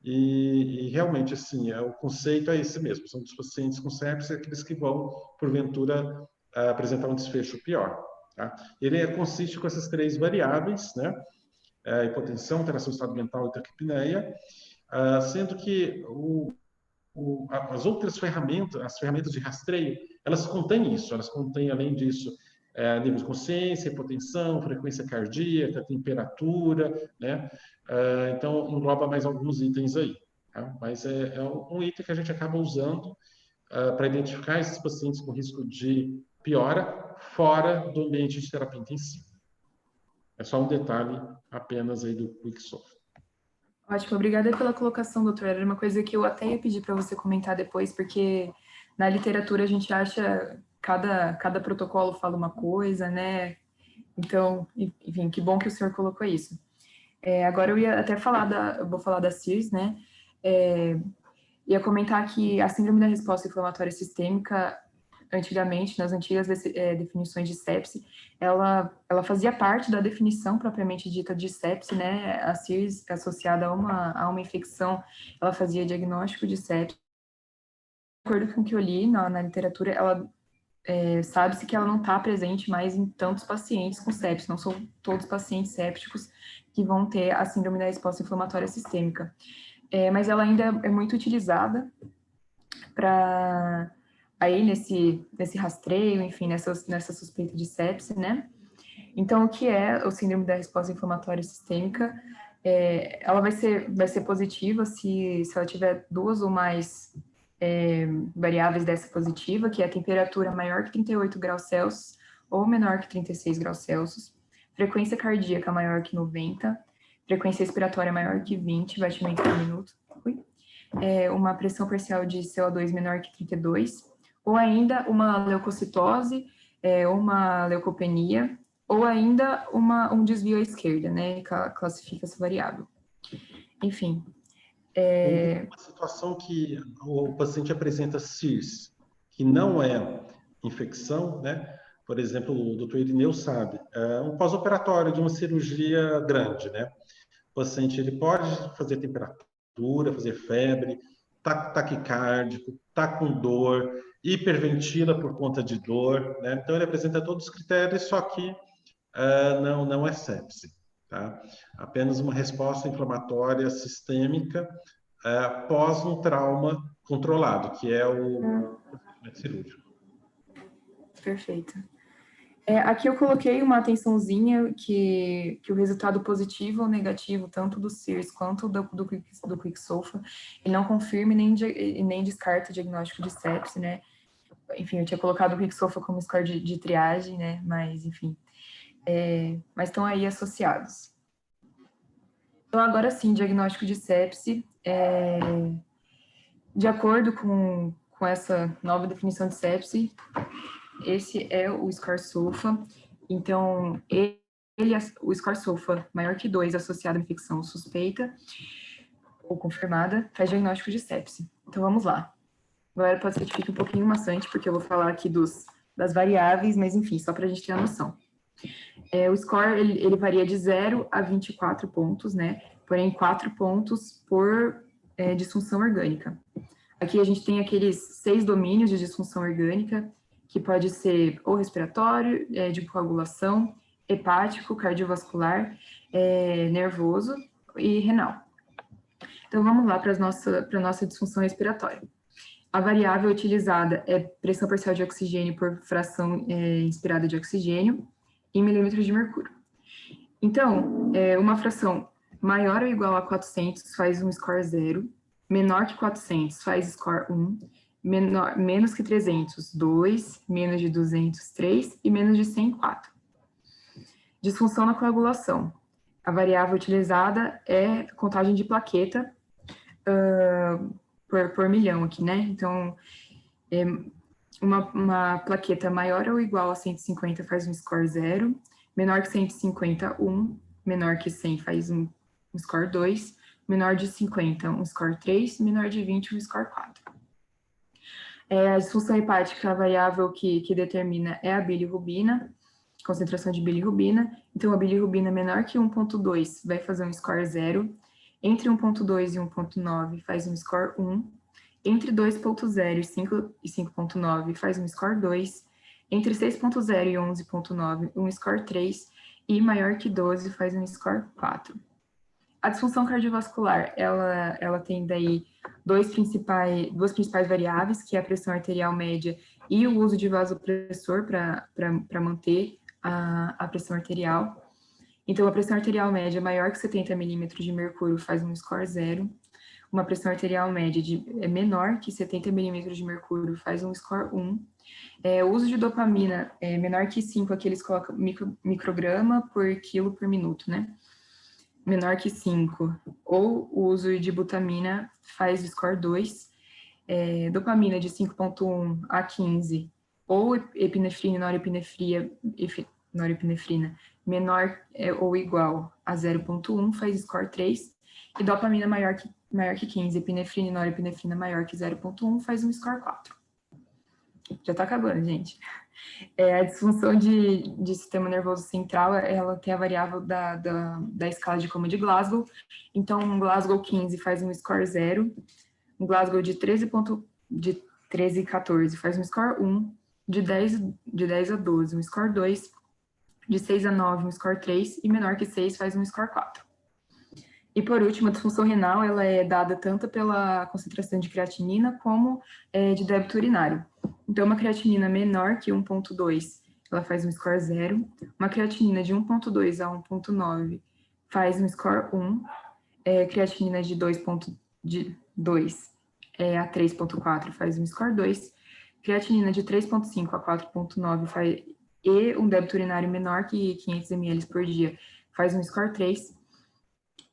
e realmente, assim, o conceito é esse mesmo, são dos pacientes com sepsis, aqueles que vão, porventura, apresentar um desfecho pior. Tá? Ele consiste com essas 3 variáveis, né? Hipotensão, alteração do estado mental e taquipneia, sendo que as outras ferramentas, as ferramentas de rastreio, elas contêm isso, elas contêm, além disso, nível de consciência, hipotensão, frequência cardíaca, temperatura, né? Então, engloba mais alguns itens aí. Tá? Mas é um item que a gente acaba usando para identificar esses pacientes com risco de piora fora do ambiente de terapia intensiva. É só um detalhe apenas aí do QuickSOFA. Ótimo, obrigada pela colocação, doutora. Era uma coisa que eu até ia pedir para você comentar depois, porque na literatura a gente acha cada protocolo fala uma coisa, né? Então, enfim, que bom que o senhor colocou isso. Agora eu ia até eu vou falar da CIRS, né? Ia comentar que a síndrome da resposta inflamatória sistêmica, antigamente, nas antigas definições de sepse, ela fazia parte da definição propriamente dita de sepse, né? A CIRS, associada a uma infecção, ela fazia diagnóstico de sepse. De acordo com o que eu li na literatura, sabe-se que ela não está presente mais em tantos pacientes com sepse, não são todos pacientes sépticos que vão ter a síndrome da resposta inflamatória sistêmica. Mas ela ainda é muito utilizada para aí nesse rastreio, enfim, nessa suspeita de sepse, né? Então, o que é o síndrome da resposta inflamatória sistêmica? Ela vai ser positiva se ela tiver 2 ou mais variáveis dessa positiva, que é a temperatura maior que 38 graus Celsius ou menor que 36 graus Celsius, frequência cardíaca maior que 90, frequência respiratória maior que 20 batimentos por minuto, uma pressão parcial de CO2 menor que 32, ou ainda uma leucocitose, uma leucopenia, ou ainda um desvio à esquerda, né, que classifica essa variável. Enfim. Uma situação que o paciente apresenta CIRS, que não é infecção, né? Por exemplo, o doutor Irineu sabe, é um pós-operatório de uma cirurgia grande, né? O paciente ele pode fazer temperatura, fazer febre, tá taquicárdico, tá com dor, hiperventila por conta de dor, né? Então ele apresenta todos os critérios, só que não é sepse, tá? Apenas uma resposta inflamatória sistêmica após um trauma controlado, que é o procedimento cirúrgico. Perfeito. Aqui eu coloquei uma atençãozinha que o resultado positivo ou negativo, tanto do CIRS quanto do QuickSOFA, ele não confirma e nem descarta o diagnóstico de sepse, né? Enfim, eu tinha colocado o QuickSOFA como score de triagem, né? Mas, enfim, mas estão aí associados. Então, agora sim, diagnóstico de sepse, de acordo com essa nova definição de sepse, esse é o score SOFA. Então, o score SOFA maior que 2 associado à infecção suspeita ou confirmada faz diagnóstico de sepse. Então, vamos lá. Agora pode ser que fique um pouquinho maçante, porque eu vou falar aqui das variáveis, mas enfim, só para a gente ter a noção. O score, ele varia de 0 a 24 pontos, né? Porém, 4 pontos por disfunção orgânica. Aqui a gente tem aqueles 6 domínios de disfunção orgânica, que pode ser ou respiratório, de coagulação, hepático, cardiovascular, nervoso e renal. Então, vamos lá para a nossa disfunção respiratória. A variável utilizada é pressão parcial de oxigênio por fração inspirada de oxigênio em milímetros de mercúrio. Então, uma fração maior ou igual a 400 faz um score 0, menor que 400 faz score 1, menos que 300, 2, menos de 200, 3 e menos de 100, 4. Disfunção na coagulação. A variável utilizada é contagem de plaqueta por milhão aqui, né? Então, uma plaqueta maior ou igual a 150 faz um score 0, menor que 150, 1, menor que 100 faz um score 2, menor de 50, um score 3, menor de 20, um score 4. A disfunção hepática, a variável que determina é a bilirrubina, concentração de bilirrubina. Então, a bilirrubina menor que 1,2 vai fazer um score 0, entre 1,2 e 1,9 faz um score 1, entre 2,0 e 5,9 faz um score 2, entre 6,0 e 11,9 um score 3 e maior que 12 faz um score 4. A disfunção cardiovascular, ela tem daí duas principais variáveis, que é a pressão arterial média e o uso de vasopressor para manter a pressão arterial. Então, a pressão arterial média maior que 70 milímetros de mercúrio faz um score 0. Uma pressão arterial média menor que 70 milímetros de mercúrio faz um score 1. O uso de dopamina é menor que 5, aqui eles colocam micrograma por quilo por minuto, né? Menor que 5. Ou o uso de butamina faz o score 2. Dopamina de 5,1 a 15, ou epinefrina e norepinefrina menor ou igual a 0,1 faz score 3, e dopamina maior que 15, epinefrina e norepinefrina maior que 0,1 faz um score 4. Já tá acabando, gente. A disfunção de sistema nervoso central, ela tem a variável da escala de coma de Glasgow. Então, um Glasgow 15 faz um score 0, um Glasgow de 13 e 14 faz um score 1, de 10 a 12 um score 2, de 6 a 9 um score 3 e menor que 6 faz um score 4. E por último, a disfunção renal, ela é dada tanto pela concentração de creatinina como de débito urinário. Então, uma creatinina menor que 1,2, ela faz um score 0. Uma creatinina de 1,2 a 1,9 faz um score 1. Creatinina de 2,2 a 3,4 faz um score 2. Creatinina de 3,5 a 4,9 e um débito urinário menor que 500 ml por dia faz um score 3.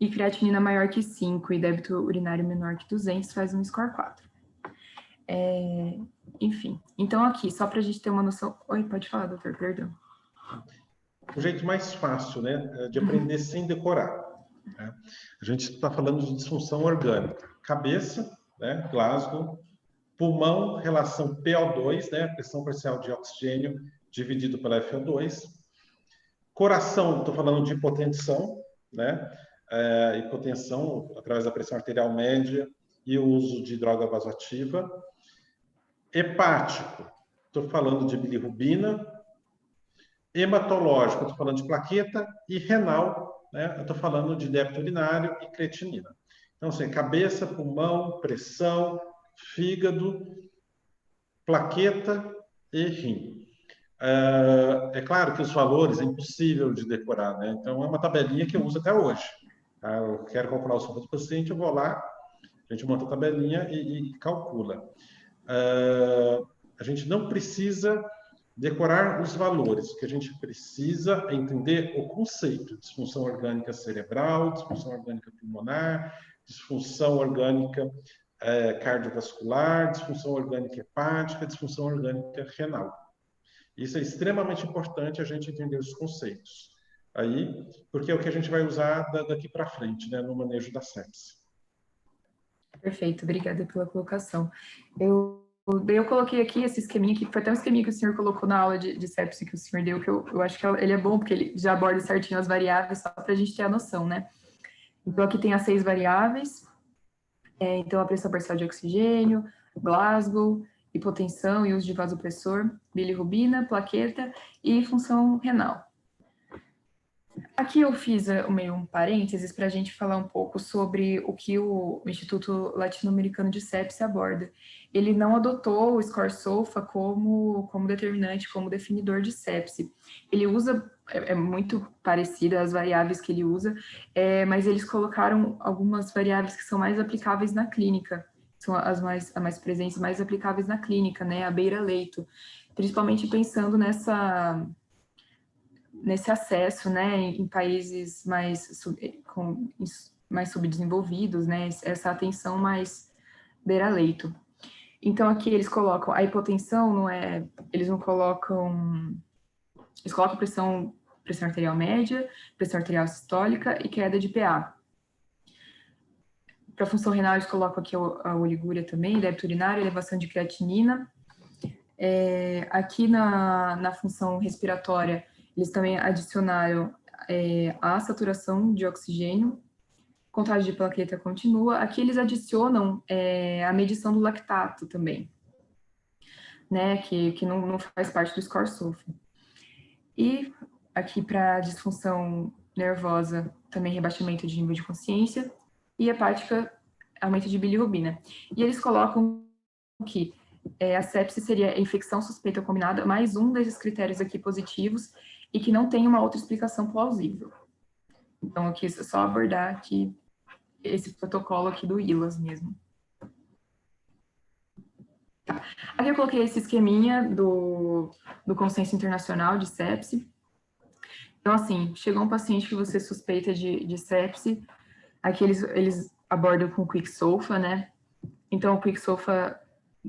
E creatinina maior que 5 e débito urinário menor que 200 faz um score 4. Enfim, então aqui, só para a gente ter uma noção... Oi, pode falar, doutor, perdão. O jeito mais fácil, né, de aprender sem decorar. Né? A gente está falando de disfunção orgânica. Cabeça, né, Glasgow. Pulmão, relação PO2, né, pressão parcial de oxigênio dividido pela FO2. Coração, estou falando de hipotensão, né, hipotensão através da pressão arterial média e o uso de droga vasoativa. Hepático, estou falando de bilirrubina. Hematológico, estou falando de plaqueta. E renal, né, eu estou falando de débito urinário e creatinina. Então, assim, cabeça, pulmão, pressão, fígado, plaqueta e rim. É claro que os valores é impossível de decorar, né? Então, é uma tabelinha que eu uso até hoje. Tá? Eu quero calcular o soro do paciente, eu vou lá, a gente monta a tabelinha e calcula. A gente não precisa decorar os valores, o que a gente precisa é entender o conceito: disfunção orgânica cerebral, disfunção orgânica pulmonar, disfunção orgânica cardiovascular, disfunção orgânica hepática, disfunção orgânica renal. Isso é extremamente importante a gente entender os conceitos aí, porque é o que a gente vai usar daqui para frente, né, no manejo da sepse. Perfeito, obrigada pela colocação. Eu coloquei aqui esse esqueminha, que foi até um esqueminha que o senhor colocou na aula de sepse que o senhor deu, que eu acho que ele é bom, porque ele já aborda certinho as variáveis, só para a gente ter a noção, né? Então, aqui tem as 6 variáveis. Então, a pressão parcial de oxigênio, Glasgow, hipotensão e uso de vasopressor, bilirrubina, plaqueta e função renal. Aqui eu fiz meio um parênteses para a gente falar um pouco sobre o que o Instituto Latino-Americano de Sepsi aborda. Ele não adotou o score SOFA como determinante, como definidor de sepsi. Ele usa, é muito parecida as variáveis que ele usa, mas eles colocaram algumas variáveis que são mais aplicáveis na clínica, são as mais presentes, mais aplicáveis na clínica, né, a beira-leito, principalmente pensando nesse acesso, né, em países mais subdesenvolvidos, né, essa atenção mais beira-leito. Então, aqui eles colocam a hipotensão, eles colocam pressão arterial média, pressão arterial sistólica e queda de PA. Para a função renal, eles colocam aqui a oligúria também, débito urinário, elevação de creatinina. Aqui na função respiratória, eles também adicionaram a saturação de oxigênio, contagem de plaqueta continua. Aqui eles adicionam a medição do lactato também, né, que não faz parte do score SOFA. E aqui para disfunção nervosa, também rebaixamento de nível de consciência, e hepática, aumento de bilirrubina. E eles colocam que a sepse seria a infecção suspeita ou combinada, mais um desses critérios aqui positivos, e que não tem uma outra explicação plausível. Então, aqui é só abordar aqui esse protocolo aqui do ILAS mesmo. Tá. Aqui eu coloquei esse esqueminha do Consenso Internacional de Sepse. Então, assim, chegou um paciente que você suspeita de sepse, aqui eles abordam com o Quick SOFA, né? Então, o Quick SOFA,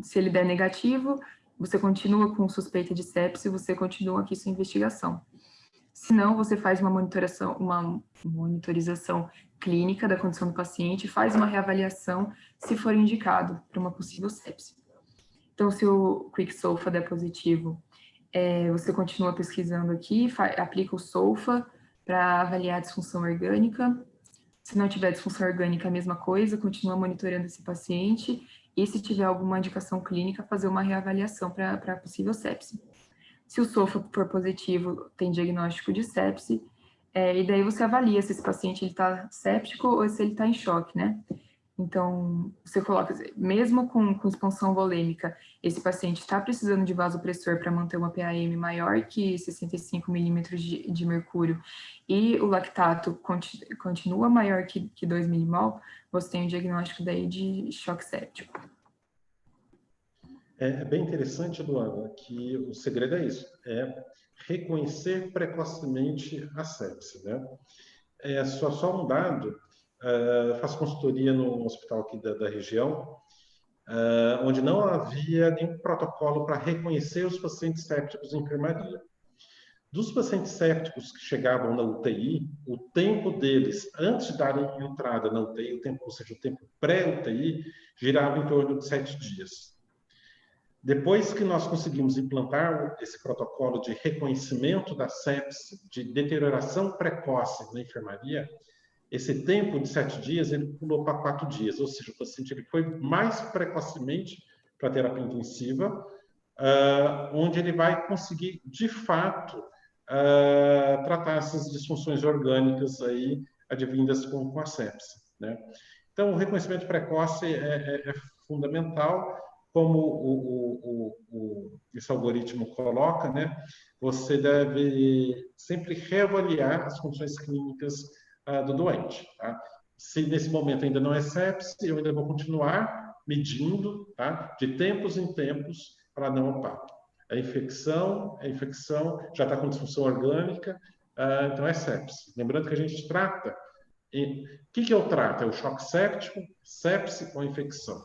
se ele der negativo, você continua com suspeita de sepse, você continua aqui sua investigação. Se não, você faz uma monitorização clínica da condição do paciente, faz uma reavaliação se for indicado para uma possível sepse. Então, se o Quick SOFA der positivo, você continua pesquisando aqui, aplica o SOFA para avaliar a disfunção orgânica. Se não tiver disfunção orgânica, a mesma coisa, continua monitorando esse paciente. E se tiver alguma indicação clínica, fazer uma reavaliação para possível sepse. Se o SOFA for positivo, tem diagnóstico de sepse, e daí você avalia se esse paciente está séptico ou se ele está em choque, né? Então, você coloca, mesmo com expansão volêmica, esse paciente está precisando de vasopressor para manter uma PAM maior que 65 milímetros de mercúrio e o lactato continua maior que 2 milimol, você tem um diagnóstico daí de choque séptico. É bem interessante, Luana, que o segredo é isso, reconhecer precocemente a sepse, né? Só um dado, faço consultoria no hospital aqui da região, onde não havia nenhum protocolo para reconhecer os pacientes sépticos em enfermaria. Dos pacientes sépticos que chegavam na UTI, o tempo deles, antes de darem entrada na UTI, ou seja, o tempo pré-UTI, girava em torno de 7 dias. Depois que nós conseguimos implantar esse protocolo de reconhecimento da sepse, de deterioração precoce na enfermaria, esse tempo de 7 dias, ele pulou para 4 dias, ou seja, o paciente ele foi mais precocemente para a terapia intensiva, onde ele vai conseguir, de fato, tratar essas disfunções orgânicas aí, advindas com a sepse, né? Então, o reconhecimento precoce é fundamental, como esse algoritmo coloca, né? Você deve sempre reavaliar as condições clínicas do doente, tá? Se nesse momento ainda não é sepse, eu ainda vou continuar medindo, tá? De tempos em tempos, para não opar. A infecção já está com disfunção orgânica, então é sepse. Lembrando que a gente trata, o que eu trato? É o choque séptico, sepse ou infecção?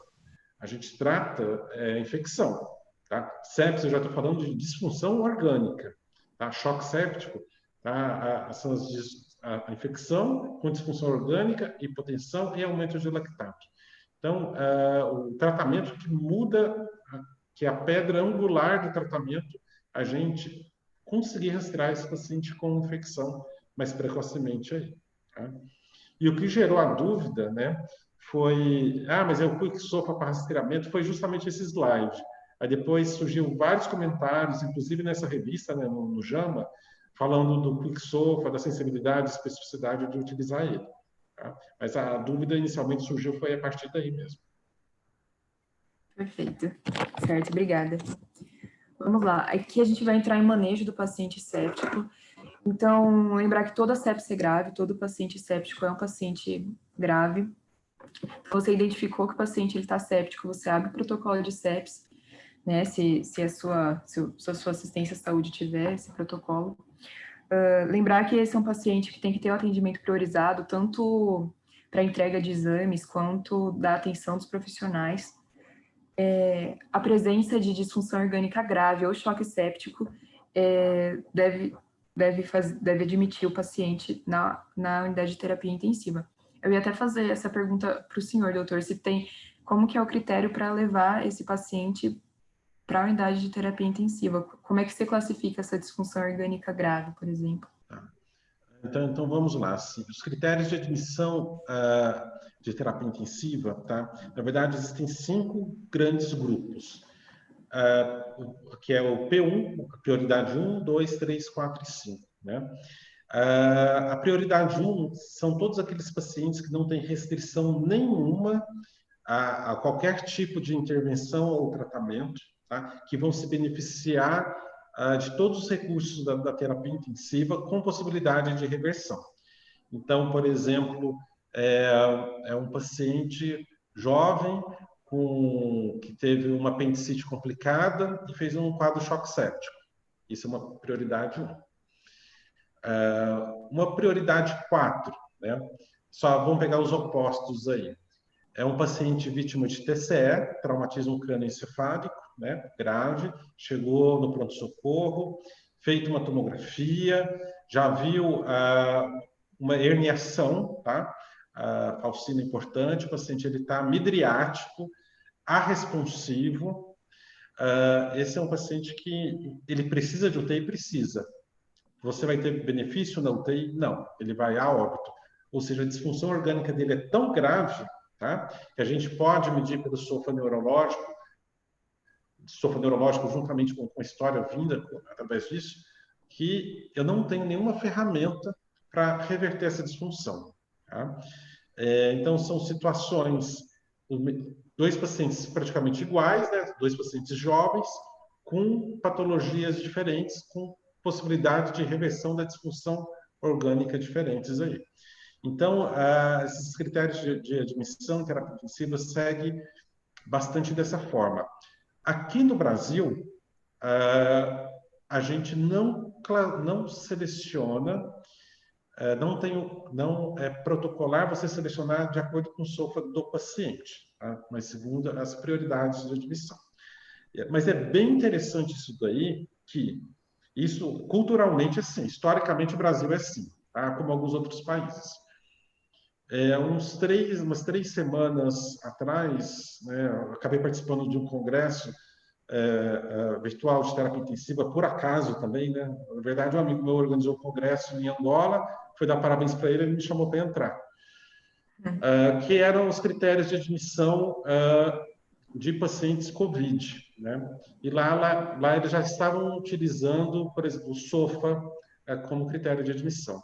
A gente trata infecção, tá? Sepse, eu já estou falando de disfunção orgânica, tá? Choque séptico, tá? São a infecção com disfunção orgânica, hipotensão e aumento de lactato. Então, o tratamento que muda, que é a pedra angular do tratamento, a gente conseguir rastrear esse paciente com infecção mais precocemente aí, tá? E o que gerou a dúvida, né, foi, mas é o Quick SOFA para rastreamento, foi justamente esse slide. Aí depois surgiu vários comentários, inclusive nessa revista, né, no JAMA, falando do QuickSOFA, da sensibilidade e especificidade de utilizar ele. Tá? Mas a dúvida inicialmente surgiu foi a partir daí mesmo. Perfeito. Certo, obrigada. Vamos lá. Aqui a gente vai entrar em manejo do paciente séptico. Então, lembrar que toda sepse é grave, todo paciente séptico é um paciente grave. Você identificou que o paciente está séptico, você abre o protocolo de sepse, né? Se a sua assistência à saúde tiver esse protocolo. Lembrar que esse é um paciente que tem que ter um atendimento priorizado, tanto para entrega de exames, quanto da atenção dos profissionais. A presença de disfunção orgânica grave ou choque séptico deve admitir o paciente na unidade de terapia intensiva. Eu ia até fazer essa pergunta para o senhor, doutor, como que é o critério para levar esse paciente para a unidade de terapia intensiva? Como é que você classifica essa disfunção orgânica grave, por exemplo? Então vamos lá. Assim, os critérios de admissão de terapia intensiva, tá? Na verdade, existem 5 grandes grupos, que é o P1, prioridade 1, 2, 3, 4 e 5, né? A prioridade 1 são todos aqueles pacientes que não têm restrição nenhuma a qualquer tipo de intervenção ou tratamento, tá? Que vão se beneficiar de todos os recursos da terapia intensiva com possibilidade de reversão. Então, por exemplo, é um paciente jovem que teve uma apendicite complicada e fez um quadro choque séptico. Isso é uma prioridade 1. Uma prioridade 4, né? Só vamos pegar os opostos aí. É um paciente vítima de TCE, traumatismo crânioencefálico, né, grave, chegou no pronto-socorro, feito uma tomografia, já viu uma herniação, tá? Falcina importante, o paciente está midriático, arresponsivo. Esse é um paciente que ele precisa de UTI? Precisa. Você vai ter benefício na UTI? Não, ele vai a óbito. Ou seja, a disfunção orgânica dele é tão grave, tá? Que a gente pode medir pelo sofá neurológico juntamente com a história vinda através disso, que eu não tenho nenhuma ferramenta para reverter essa disfunção. Tá? Então, são situações, 2 pacientes praticamente iguais, né? 2 pacientes jovens, com patologias diferentes, com possibilidade de reversão da disfunção orgânica diferentes aí. Então, esses critérios de admissão em terapia intensiva seguem bastante dessa forma. Aqui no Brasil, a gente não seleciona, não é protocolar você selecionar de acordo com o SOFA do paciente, tá? Mas segundo as prioridades de admissão. Mas é bem interessante isso daí, que isso culturalmente é assim, historicamente o Brasil é assim, tá? Como alguns outros países. Umas 3 semanas atrás, né, eu acabei participando de um congresso virtual de terapia intensiva, por acaso também, né? Na verdade, um amigo meu organizou um congresso em Angola, foi dar parabéns para ele, ele me chamou para entrar. Que eram os critérios de admissão de pacientes COVID, né? E lá eles já estavam utilizando, por exemplo, o SOFA como critério de admissão.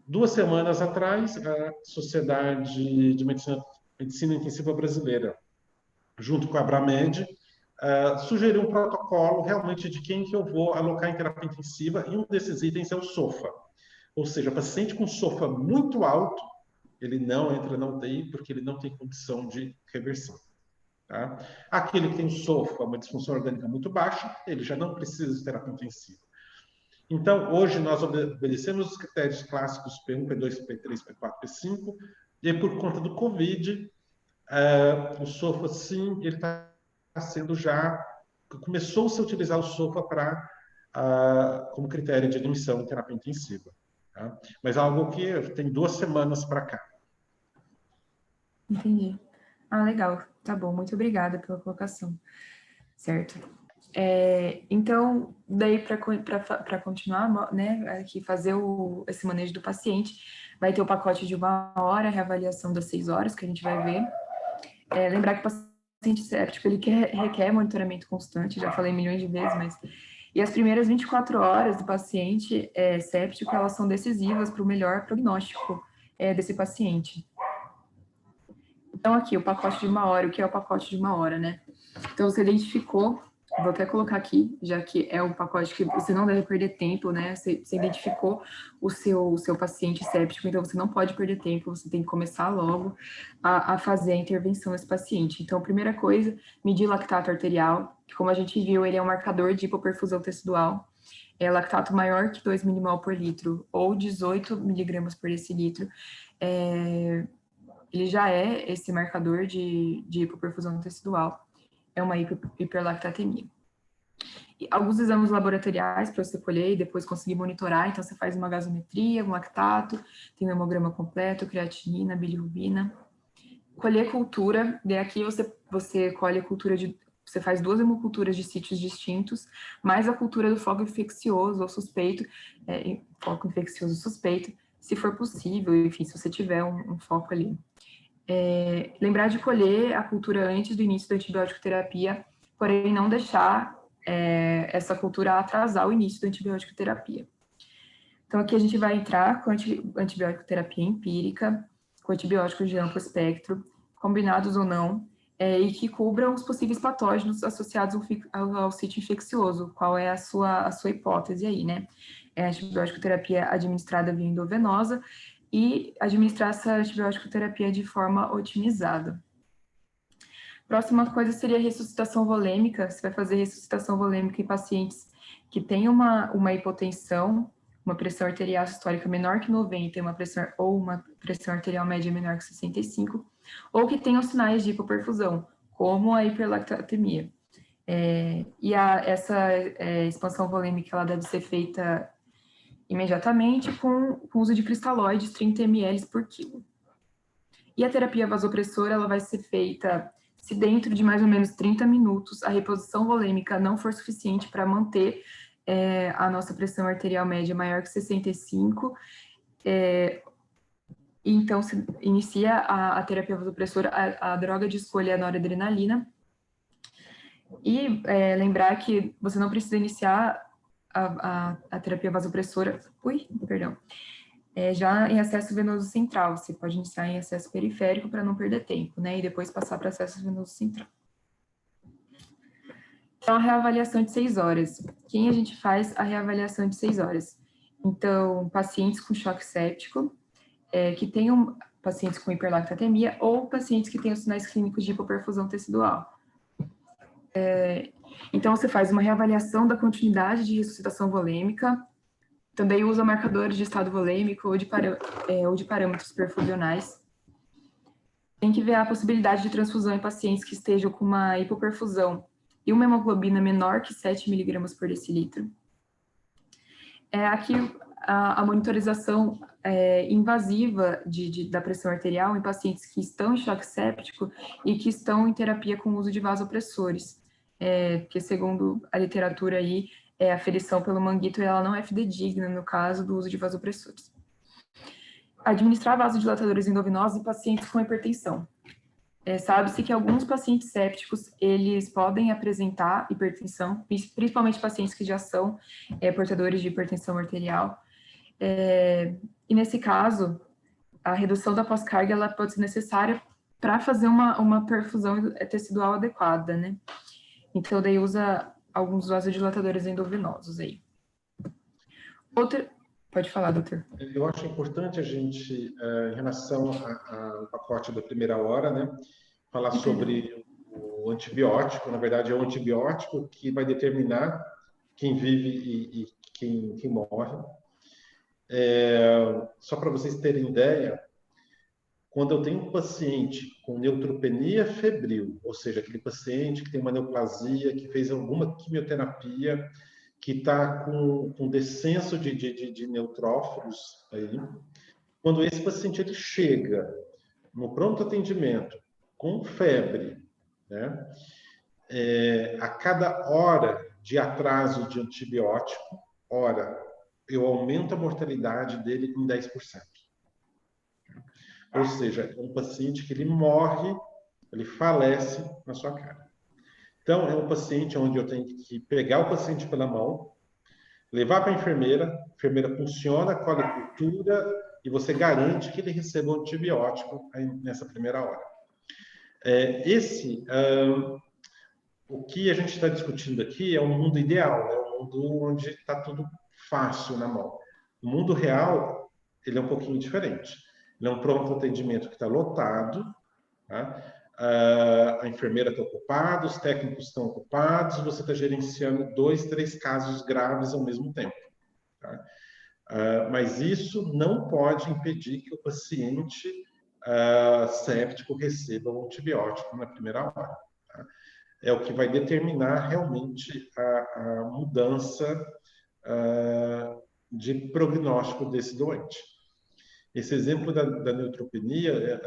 2 semanas atrás, a Sociedade de Medicina Intensiva Brasileira, junto com a Abramed, sugeriu um protocolo realmente de quem que eu vou alocar em terapia intensiva, e um desses itens é o SOFA. Ou seja, paciente com SOFA muito alto, ele não entra na UTI porque ele não tem condição de reversão. Tá? Aquele que tem SOFA, uma disfunção orgânica muito baixa, ele já não precisa de terapia intensiva. Então, hoje nós obedecemos os critérios clássicos P1, P2, P3, P4, P5, e por conta do COVID, o SOFA, sim, ele está sendo começou-se a utilizar o SOFA como critério de admissão em terapia intensiva. Tá? Mas algo que tem 2 semanas para cá. Entendi. Legal. Tá bom, muito obrigada pela colocação. Certo. Então, daí para continuar, né, aqui fazer esse manejo do paciente, vai ter o pacote de 1 hora, reavaliação das 6 horas, que a gente vai ver. Lembrar que o paciente séptico, ele requer monitoramento constante, já falei milhões de vezes, mas E as primeiras 24 horas do paciente séptico, elas são decisivas para o melhor prognóstico desse paciente. Então, aqui, o pacote de 1 hora, o que é o pacote de 1 hora, né? Então, você identificou, vou até colocar aqui, já que é um pacote que você não deve perder tempo, né? Você identificou o seu paciente séptico, então você não pode perder tempo, você tem que começar logo a fazer a intervenção nesse paciente. Então, primeira coisa, medir lactato arterial, que como a gente viu, ele é um marcador de hipoperfusão tecidual. Lactato maior que 2 millimol por litro ou 18 miligramas por decilitro. Ele já é esse marcador de hipoperfusão tecidual. É uma hiperlactatemia. E alguns exames laboratoriais para você colher e depois conseguir monitorar. Então, você faz uma gasometria, um lactato, tem um hemograma completo, creatinina, bilirrubina. Colher cultura, daí aqui você colhe a cultura de... Você faz 2 hemoculturas de sítios distintos, mais a cultura do foco infeccioso ou suspeito, foco infeccioso suspeito, se for possível, enfim, se você tiver um foco ali. Lembrar de colher a cultura antes do início da antibiótico terapia, porém não deixar essa cultura atrasar o início da antibiótico terapia. Então, aqui a gente vai entrar com antibiótico terapia empírica, com antibióticos de amplo espectro, combinados ou não, e que cubram os possíveis patógenos associados ao sítio infeccioso. Qual é a sua hipótese aí, né? É a antibiótico terapia administrada via endovenosa e administrar essa antibiótico terapia de forma otimizada. Próxima coisa seria a ressuscitação volêmica. Você vai fazer ressuscitação volêmica em pacientes que têm uma hipotensão, uma pressão arterial sistólica menor que 90 e uma pressão arterial média menor que 65, ou que tenham sinais de hipoperfusão, como a hiperlactatemia. Essa expansão volêmica ela deve ser feita imediatamente com uso de cristalóides, 30 ml por quilo. E a terapia vasopressora ela vai ser feita se dentro de mais ou menos 30 minutos a reposição volêmica não for suficiente para manter a nossa pressão arterial média maior que 65, então se inicia a terapia vasopressora, a droga de escolha é a noradrenalina, e lembrar que você não precisa iniciar a terapia vasopressora, já em acesso venoso central, você pode iniciar em acesso periférico para não perder tempo, né, e depois passar para acesso venoso central. Então, a reavaliação de 6 horas. Quem a gente faz a reavaliação de 6 horas? Então, pacientes com choque séptico, que tenham pacientes com hiperlactatemia ou pacientes que tenham sinais clínicos de hipoperfusão tecidual. Então, você faz uma reavaliação da continuidade de ressuscitação volêmica, também usa marcadores de estado volêmico ou de parâmetros perfusionais. Tem que ver a possibilidade de transfusão em pacientes que estejam com uma hipoperfusão e uma hemoglobina menor que 7 miligramas por decilitro. Aqui a monitorização invasiva da pressão arterial em pacientes que estão em choque séptico e que estão em terapia com uso de vasopressores, porque segundo a literatura aí, a aferição pelo manguito ela não é fidedigna no caso do uso de vasopressores. Administrar vasodilatadores endovenosos em pacientes com hipertensão. Sabe-se que alguns pacientes sépticos, eles podem apresentar hipertensão, principalmente pacientes que já são portadores de hipertensão arterial. E nesse caso, a redução da pós-carga ela pode ser necessária para fazer uma perfusão tecidual adequada, né? Então, daí usa alguns vasodilatadores endovenosos aí. Pode falar, doutor. Eu acho importante a gente, em relação ao pacote da primeira hora, né, falar sobre o antibiótico. Na verdade, é o antibiótico que vai determinar quem vive e quem morre. Só para vocês terem ideia, quando eu tenho um paciente com neutropenia febril, ou seja, aquele paciente que tem uma neoplasia, que fez alguma quimioterapia, que está com descenso de neutrófilos, aí, quando esse paciente ele chega no pronto atendimento com febre, né, a cada hora de atraso de antibiótico, eu aumento a mortalidade dele em 10%. Ou seja, é um paciente que ele morre, ele falece na sua cara. Então, é um paciente onde eu tenho que pegar o paciente pela mão, levar para a enfermeira funciona, colhe cultura e você garante que ele receba o antibiótico nessa primeira hora. O que a gente está discutindo aqui é um mundo ideal, né? Um mundo onde está tudo fácil na mão. O mundo real, ele é um pouquinho diferente. Ele é um pronto atendimento que está lotado, tá? A enfermeira está ocupada, os técnicos estão ocupados, você está gerenciando 2, 3 casos graves ao mesmo tempo. Tá? Mas isso não pode impedir que o paciente séptico receba o antibiótico na primeira hora. Tá? É o que vai determinar realmente a mudança de prognóstico desse doente. Esse exemplo da neutropenia,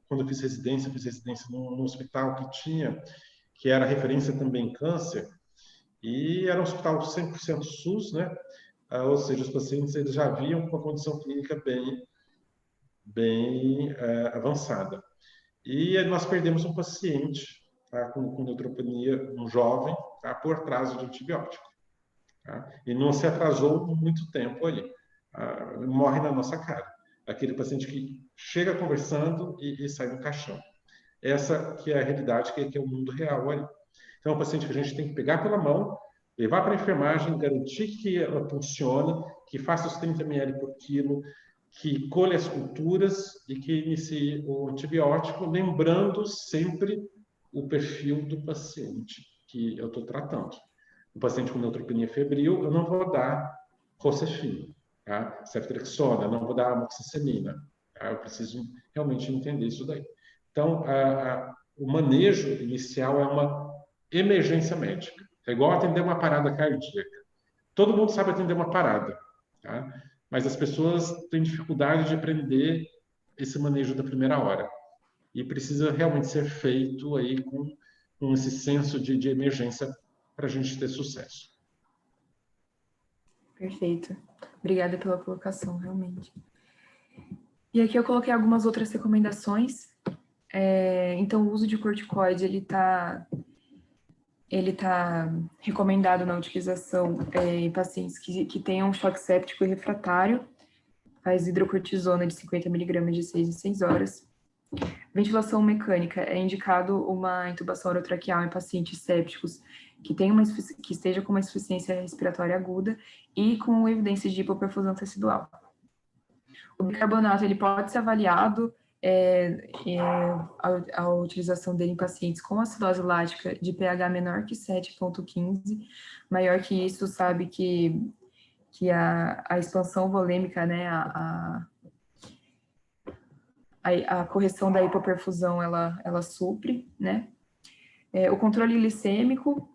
quando eu fiz residência num hospital que era referência também em câncer, e era um hospital 100% SUS, né? Ou seja, os pacientes eles já vinham com uma condição clínica bem avançada. E nós perdemos um paciente tá, com neutropenia, um jovem, tá, por atraso de antibiótico. Tá? E não se atrasou muito tempo aí. Morre na nossa cara. Aquele paciente que chega conversando e sai do caixão. Essa que é a realidade, que é o mundo real ali. Então, é um paciente que a gente tem que pegar pela mão, levar para a enfermagem, garantir que ela funcione, que faça os 30 ml por quilo, que colhe as culturas e que inicie o antibiótico, lembrando sempre o perfil do paciente que eu estou tratando. O paciente com neutropenia febril, eu não vou dar Rocefino, tá? Ceftriaxona, eu não vou dar amoxicilina. Tá? Eu preciso realmente entender isso daí. Então, o manejo inicial é uma emergência médica. É igual atender uma parada cardíaca. Todo mundo sabe atender uma parada, tá? Mas as pessoas têm dificuldade de aprender esse manejo da primeira hora. E precisa realmente ser feito aí com esse senso de emergência para a gente ter sucesso. Perfeito. Obrigada pela colocação, realmente. E aqui eu coloquei algumas outras recomendações. Então, o uso de corticoide, ele tá recomendado na utilização em pacientes que tenham choque séptico e refratário, faz hidrocortisona de 50 mg de 6 em 6 horas. Ventilação mecânica, é indicado uma intubação orotraqueal em pacientes sépticos que esteja com uma insuficiência respiratória aguda e com evidências de hipoperfusão tecidual. O bicarbonato, ele pode ser avaliado a utilização dele em pacientes com acidose lática de pH menor que 7,15, maior que isso, sabe que a expansão volêmica, né, a correção da hipoperfusão, ela supre, né? O controle glicêmico,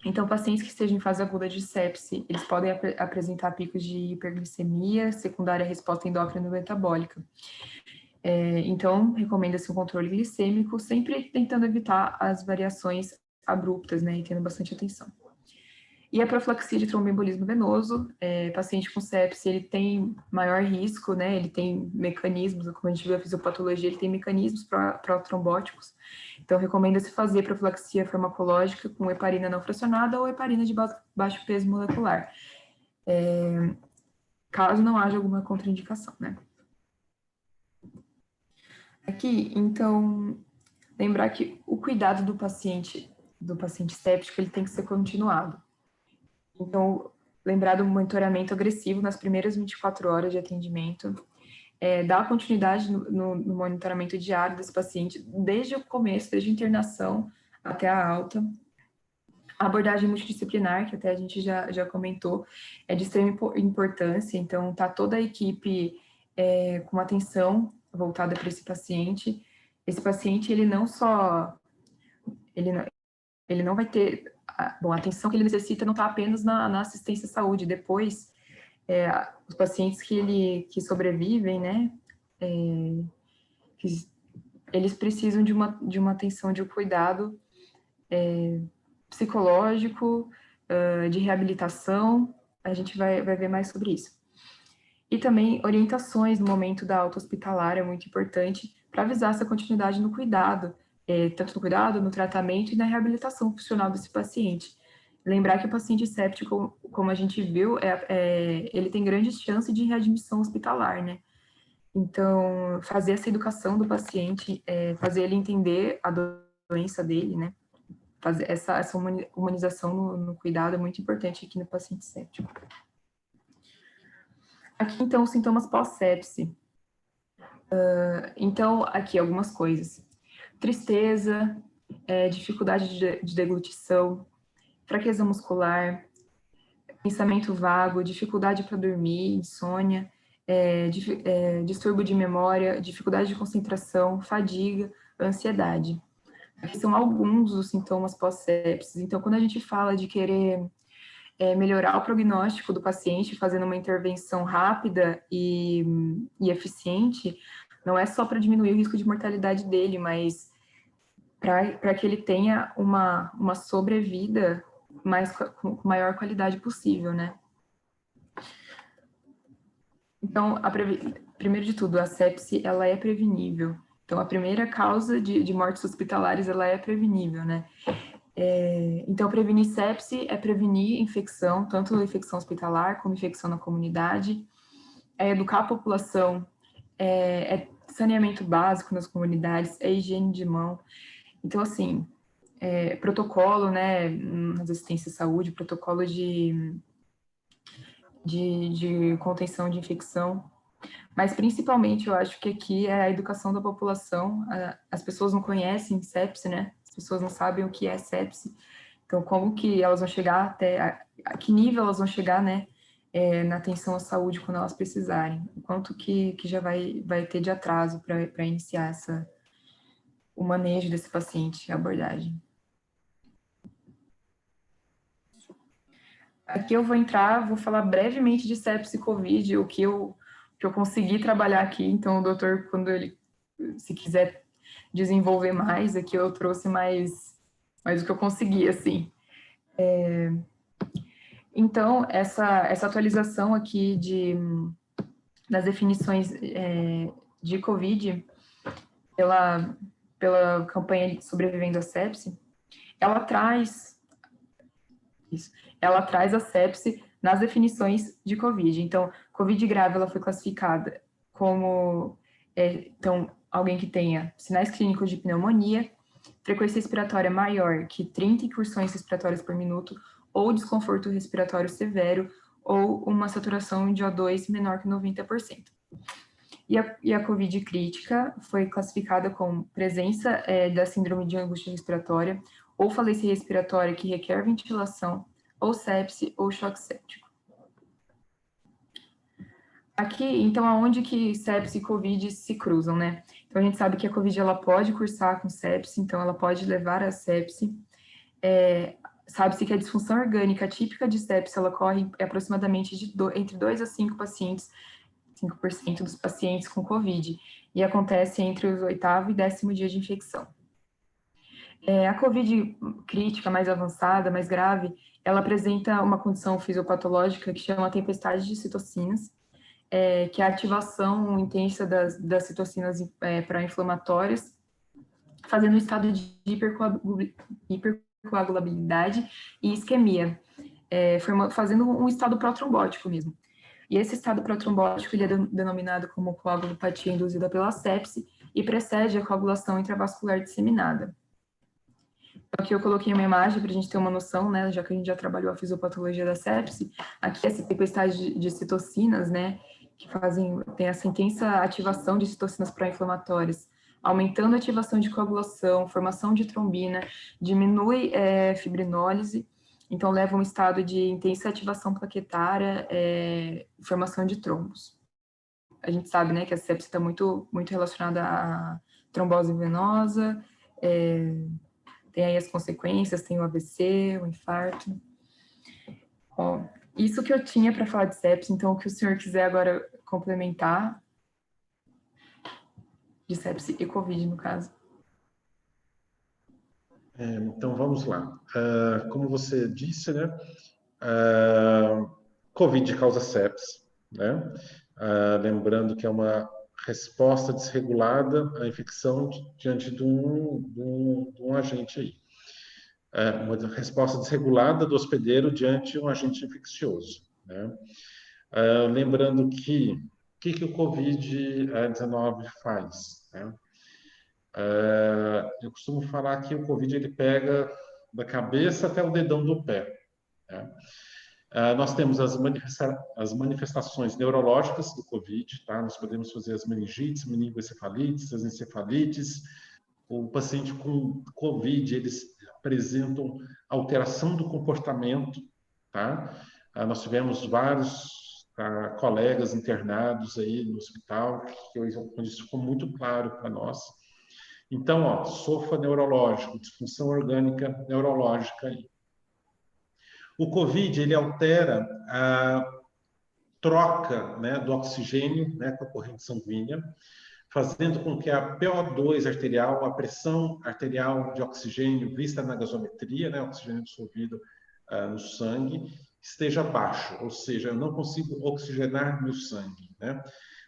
então, pacientes que estejam em fase aguda de sepse, eles podem apresentar picos de hiperglicemia, secundária à resposta endócrina metabólica. Então, recomenda-se um controle glicêmico, sempre tentando evitar as variações abruptas, né, e tendo bastante atenção. E a profilaxia de tromboembolismo venoso, paciente com sepse, ele tem maior risco, né, ele tem mecanismos, como a gente viu a fisiopatologia, ele tem mecanismos protrombóticos, então recomenda-se fazer profilaxia farmacológica com heparina não fracionada ou heparina de baixo peso molecular, caso não haja alguma contraindicação, né. Aqui, então, lembrar que o cuidado do paciente séptico, ele tem que ser continuado. Então, lembrar do monitoramento agressivo nas primeiras 24 horas de atendimento, dar continuidade no monitoramento diário desse paciente, desde o começo, desde a internação até a alta. A abordagem multidisciplinar, que até a gente já comentou, é de extrema importância, então tá toda a equipe com atenção voltada para esse paciente. Esse paciente, ele não vai ter... a atenção que ele necessita não está apenas na assistência à saúde. Depois, os pacientes que sobrevivem, né, eles precisam de uma atenção, de um cuidado psicológico, de reabilitação. A gente vai ver mais sobre isso. E também orientações no momento da alta hospitalar é muito importante para avisar essa continuidade no cuidado, tanto no cuidado, no tratamento e na reabilitação funcional desse paciente. Lembrar que o paciente séptico, como a gente viu, ele tem grandes chances de readmissão hospitalar, né? Então, fazer essa educação do paciente, fazer ele entender a doença dele, né? Fazer essa humanização no cuidado é muito importante aqui no paciente séptico. Aqui, então, os sintomas pós-sepse. Então, aqui algumas coisas. Tristeza, dificuldade de deglutição, fraqueza muscular, pensamento vago, dificuldade para dormir, insônia, distúrbio de memória, dificuldade de concentração, fadiga, ansiedade. Aqui são alguns dos sintomas pós-sepsis. Então, quando a gente fala de querer melhorar o prognóstico do paciente, fazendo uma intervenção rápida e eficiente, não é só para diminuir o risco de mortalidade dele, mas para que ele tenha uma sobrevida com maior qualidade possível, né? Então, primeiro de tudo, a sepse, ela é prevenível. Então, a primeira causa de mortes hospitalares, ela é prevenível, né? Então, prevenir sepse é prevenir infecção, tanto infecção hospitalar como infecção na comunidade, educar a população, saneamento básico nas comunidades, higiene de mão. Então, assim, protocolo, né, nas assistências à saúde, protocolo de contenção de infecção, mas principalmente eu acho que aqui é a educação da população. As pessoas não conhecem sepse, né? As pessoas não sabem o que é sepse. Então, como que elas vão chegar a que nível elas vão chegar, né? Na atenção à saúde quando elas precisarem. O quanto que já vai ter de atraso para iniciar o manejo desse paciente, a abordagem. Aqui eu vou falar brevemente de sepse e Covid, o que eu consegui trabalhar aqui. Então, o doutor, quando ele, se quiser desenvolver mais, aqui eu trouxe mais o que eu consegui, assim. Então, essa atualização aqui das definições de Covid, pela campanha Sobrevivendo à Sepse, ela traz a sepse nas definições de Covid. Então, Covid grave, ela foi classificada como, então, alguém que tenha sinais clínicos de pneumonia, frequência respiratória maior que 30 incursões respiratórias por minuto, ou desconforto respiratório severo, ou uma saturação de O2 menor que 90%. E a Covid crítica foi classificada como presença da síndrome de angústia respiratória, ou falência respiratória que requer ventilação, ou sepse, ou choque séptico. Aqui, então, aonde que sepse e Covid se cruzam, né? Então, a gente sabe que a Covid, ela pode cursar com sepse, então ela pode levar a sepse. Sabe-se que a disfunção orgânica típica de sepse, ela ocorre aproximadamente entre 2 a 5 pacientes, 5% dos pacientes com Covid, e acontece entre os 8º e 10º dia de infecção. A Covid crítica, mais avançada, mais grave, ela apresenta uma condição fisiopatológica que chama tempestade de citocinas, que é a ativação intensa das citocinas pró-inflamatórias, fazendo um estado de hipercoagulabilidade e isquemia, fazendo um estado protrombótico mesmo. E esse estado protrombótico ele é denominado como coagulopatia induzida pela sepse e precede a coagulação intravascular disseminada. Aqui eu coloquei uma imagem para a gente ter uma noção, né, já que a gente já trabalhou a fisiopatologia da sepse. Aqui essa tempestade de citocinas, né, que tem essa intensa ativação de citocinas pró-inflamatórias, aumentando a ativação de coagulação, formação de trombina, diminui fibrinólise, então leva a um estado de intensa ativação plaquetária, formação de trombos. A gente sabe, né, que a sepse está muito, muito relacionada à trombose venosa, tem aí as consequências, tem o AVC, o infarto. Ó, isso que eu tinha para falar de sepse, então o que o senhor quiser agora complementar, de sepse e Covid, no caso. Então, vamos lá. Como você disse, né, Covid causa sepse, né? Lembrando que é uma resposta desregulada à infecção diante de um agente aí. Uma resposta desregulada do hospedeiro diante de um agente infeccioso, né? Lembrando que o Covid-19 faz, né? Eu costumo falar que o Covid ele pega da cabeça até o dedão do pé, né? Nós temos as manifestações neurológicas do Covid, tá? Nós podemos fazer as meningites, meningoencefalites, as encefalites. O paciente com Covid, eles apresentam alteração do comportamento, tá? Nós tivemos vários colegas internados aí no hospital, onde isso ficou muito claro para nós. Então, SOFA neurológico, disfunção orgânica neurológica aí. O Covid, ele altera a troca, né, do oxigênio, né, com a corrente sanguínea, fazendo com que a PO2 arterial, a pressão arterial de oxigênio vista na gasometria, né, oxigênio dissolvido no sangue, esteja baixo, ou seja, eu não consigo oxigenar meu sangue, né?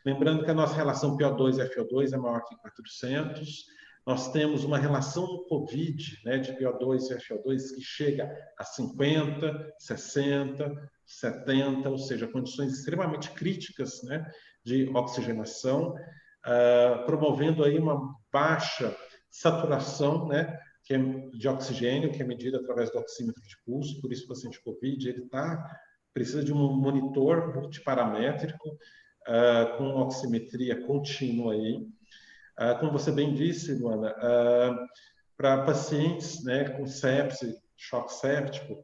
Lembrando que a nossa relação PO2-FO2 é maior que 400, nós temos uma relação no COVID, né, de PO2 e FO2 que chega a 50, 60, 70, ou seja, condições extremamente críticas, né, de oxigenação, promovendo aí uma baixa saturação, né, de oxigênio, que é medida através do oxímetro de pulso. Por isso o paciente COVID ele precisa de um monitor multiparamétrico com oximetria contínua aí. Como você bem disse, Luana, para pacientes, né, com sepse, choque séptico,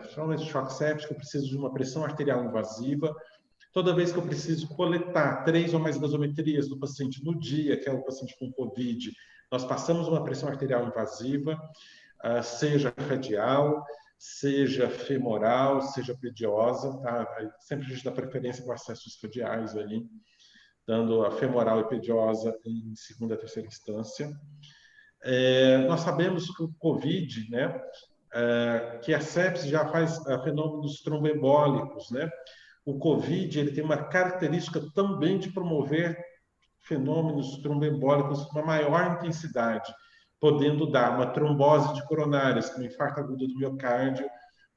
principalmente choque séptico, eu preciso de uma pressão arterial invasiva. Toda vez que eu preciso coletar 3 ou mais gasometrias do paciente no dia, que é o paciente com COVID, nós passamos uma pressão arterial invasiva, seja radial, seja femoral, seja pediosa, tá? Sempre a gente dá preferência para acessos radiais ali, dando a femoral e pediosa em segunda e terceira instância. Nós sabemos que o COVID, né, que a sepse já faz fenômenos tromboembólicos, né? O COVID ele tem uma característica também de promover fenômenos tromboembólicos com uma maior intensidade, podendo dar uma trombose de coronárias, com infarto agudo do miocárdio,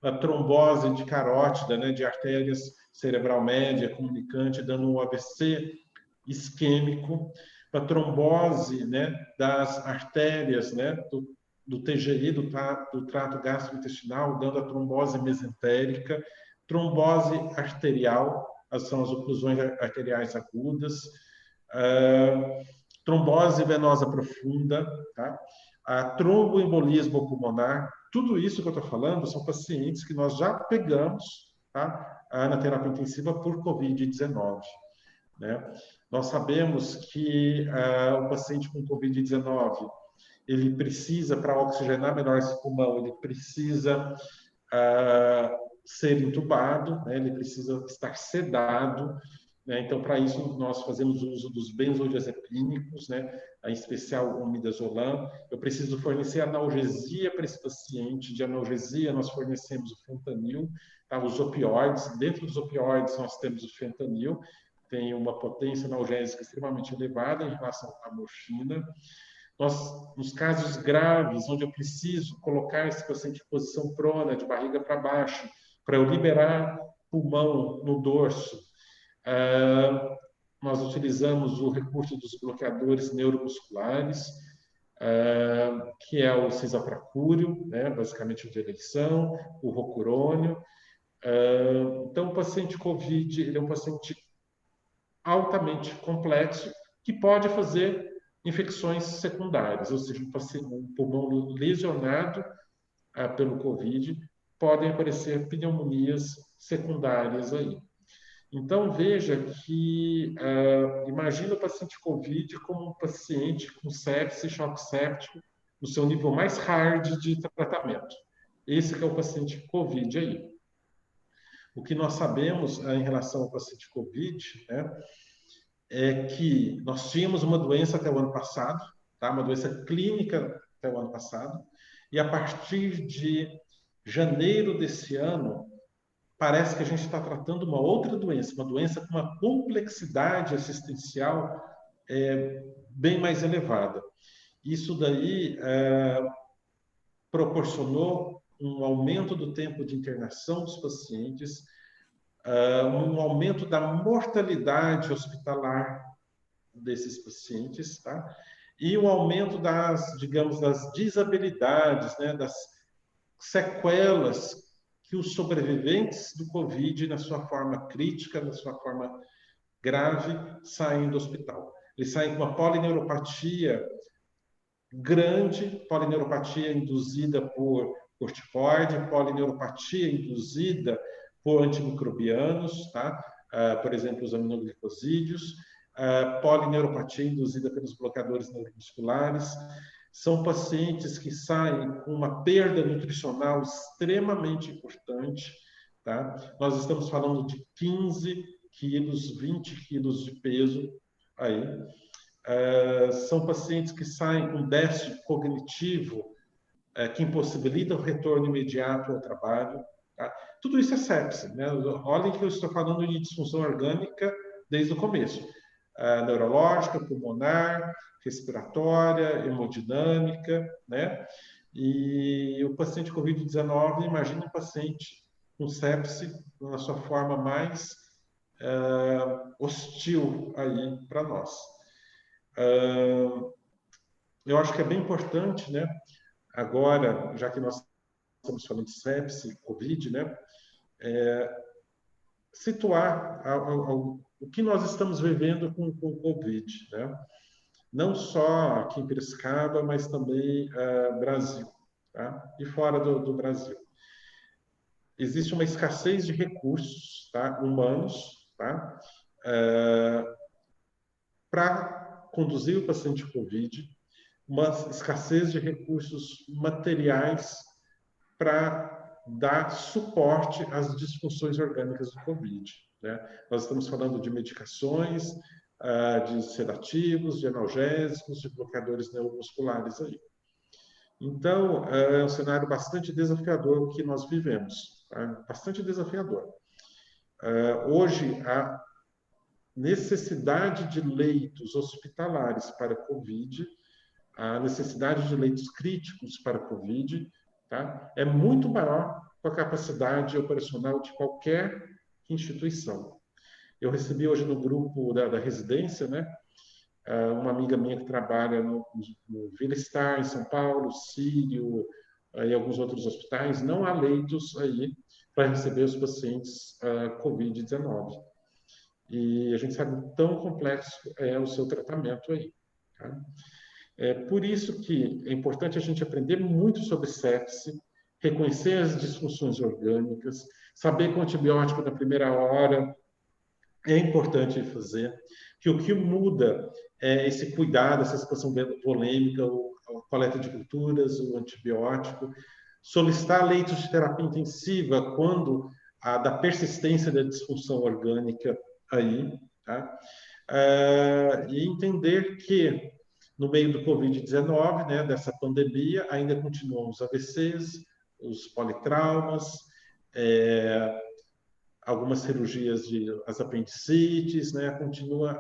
uma trombose de carótida, né, de artérias cerebral média, comunicante, dando um AVC isquêmico, uma trombose, né, das artérias, né, do TGI, do trato gastrointestinal, dando a trombose mesentérica, trombose arterial, são as oclusões arteriais agudas, trombose venosa profunda, tá? A tromboembolismo pulmonar, tudo isso que eu estou falando são pacientes que nós já pegamos, tá, na terapia intensiva por Covid-19, né? Nós sabemos que o paciente com Covid-19, ele precisa, para oxigenar melhor esse pulmão, ele precisa ser entubado, né? Ele precisa estar sedado, né? Então, para isso, nós fazemos uso dos benzodiazepínicos, né? Em especial o midazolam. Eu preciso fornecer analgesia para esse paciente. De analgesia, nós fornecemos o fentanil, tá? Os opioides. Dentro dos opioides, nós temos o fentanil, tem uma potência analgésica extremamente elevada em relação à morfina. Nos casos graves, onde eu preciso colocar esse paciente em posição prona, de barriga para baixo, para eu liberar pulmão no dorso, nós utilizamos o recurso dos bloqueadores neuromusculares, que é o cisapracúrio, né, basicamente o de eleição, o rocurônio. Então, o paciente COVID ele é um paciente altamente complexo que pode fazer infecções secundárias, ou seja, um pulmão lesionado pelo COVID, podem aparecer pneumonias secundárias aí. Então, veja que imagina o paciente COVID como um paciente com sepse, choque séptico, no seu nível mais hard de tratamento. Esse que é o paciente COVID aí. O que nós sabemos em relação ao paciente COVID, né, é que nós tínhamos uma doença até o ano passado, tá? Uma doença clínica até o ano passado, e a partir de janeiro desse ano, parece que a gente está tratando uma outra doença, uma doença com uma complexidade assistencial bem mais elevada. Isso daí proporcionou um aumento do tempo de internação dos pacientes, um aumento da mortalidade hospitalar desses pacientes, tá? E um aumento das, digamos, das desabilidades, né, das sequelas que os sobreviventes do Covid, na sua forma crítica, na sua forma grave, saem do hospital. Eles saem com uma polineuropatia grande, polineuropatia induzida por corticoide, polineuropatia induzida por antimicrobianos, tá? Por exemplo, os aminoglicosídeos, polineuropatia induzida pelos bloqueadores neuromusculares. São pacientes que saem com uma perda nutricional extremamente importante, tá? Nós estamos falando de 15 quilos, 20 quilos de peso aí. São pacientes que saem com déficit cognitivo que impossibilita o retorno imediato ao trabalho. Tá? Tudo isso é sepse. Né? Olhem que eu estou falando de disfunção orgânica desde o começo. Neurológica, pulmonar, respiratória, hemodinâmica, né? E o paciente COVID-19, imagina um paciente com sepse na sua forma mais hostil aí para nós. Eu acho que é bem importante, né? Agora, já que nós estamos falando de sepse, Covid, né? Situar o que nós estamos vivendo com o Covid, né? Não só aqui em Piracicaba, mas também Brasil, tá? E fora do Brasil. Existe uma escassez de recursos, tá? Humanos, tá? Para conduzir o paciente Covid, uma escassez de recursos materiais para dar suporte às disfunções orgânicas do Covid. Né? Nós estamos falando de medicações, de sedativos, de analgésicos, de bloqueadores neuromusculares aí. Então, é um cenário bastante desafiador que nós vivemos, tá? Bastante desafiador. Hoje, a necessidade de leitos hospitalares para Covid, a necessidade de leitos críticos para Covid, tá? É muito maior com a capacidade operacional de qualquer instituição. Eu recebi hoje no grupo da residência, né, uma amiga minha que trabalha no Vila Star, em São Paulo, Sírio, e alguns outros hospitais, não há leitos aí para receber os pacientes Covid-19. E a gente sabe o tão complexo é o seu tratamento aí. Tá? É por isso que é importante a gente aprender muito sobre sepse, reconhecer as disfunções orgânicas, saber que o antibiótico na primeira hora é importante fazer, que o que muda é esse cuidado, essa situação volêmica, a coleta de culturas, o antibiótico, solicitar leitos de terapia intensiva quando da persistência da disfunção orgânica aí, tá? E entender que no meio do Covid-19, né, dessa pandemia, ainda continuam os AVCs, os politraumas, algumas cirurgias as apendicites, né, continua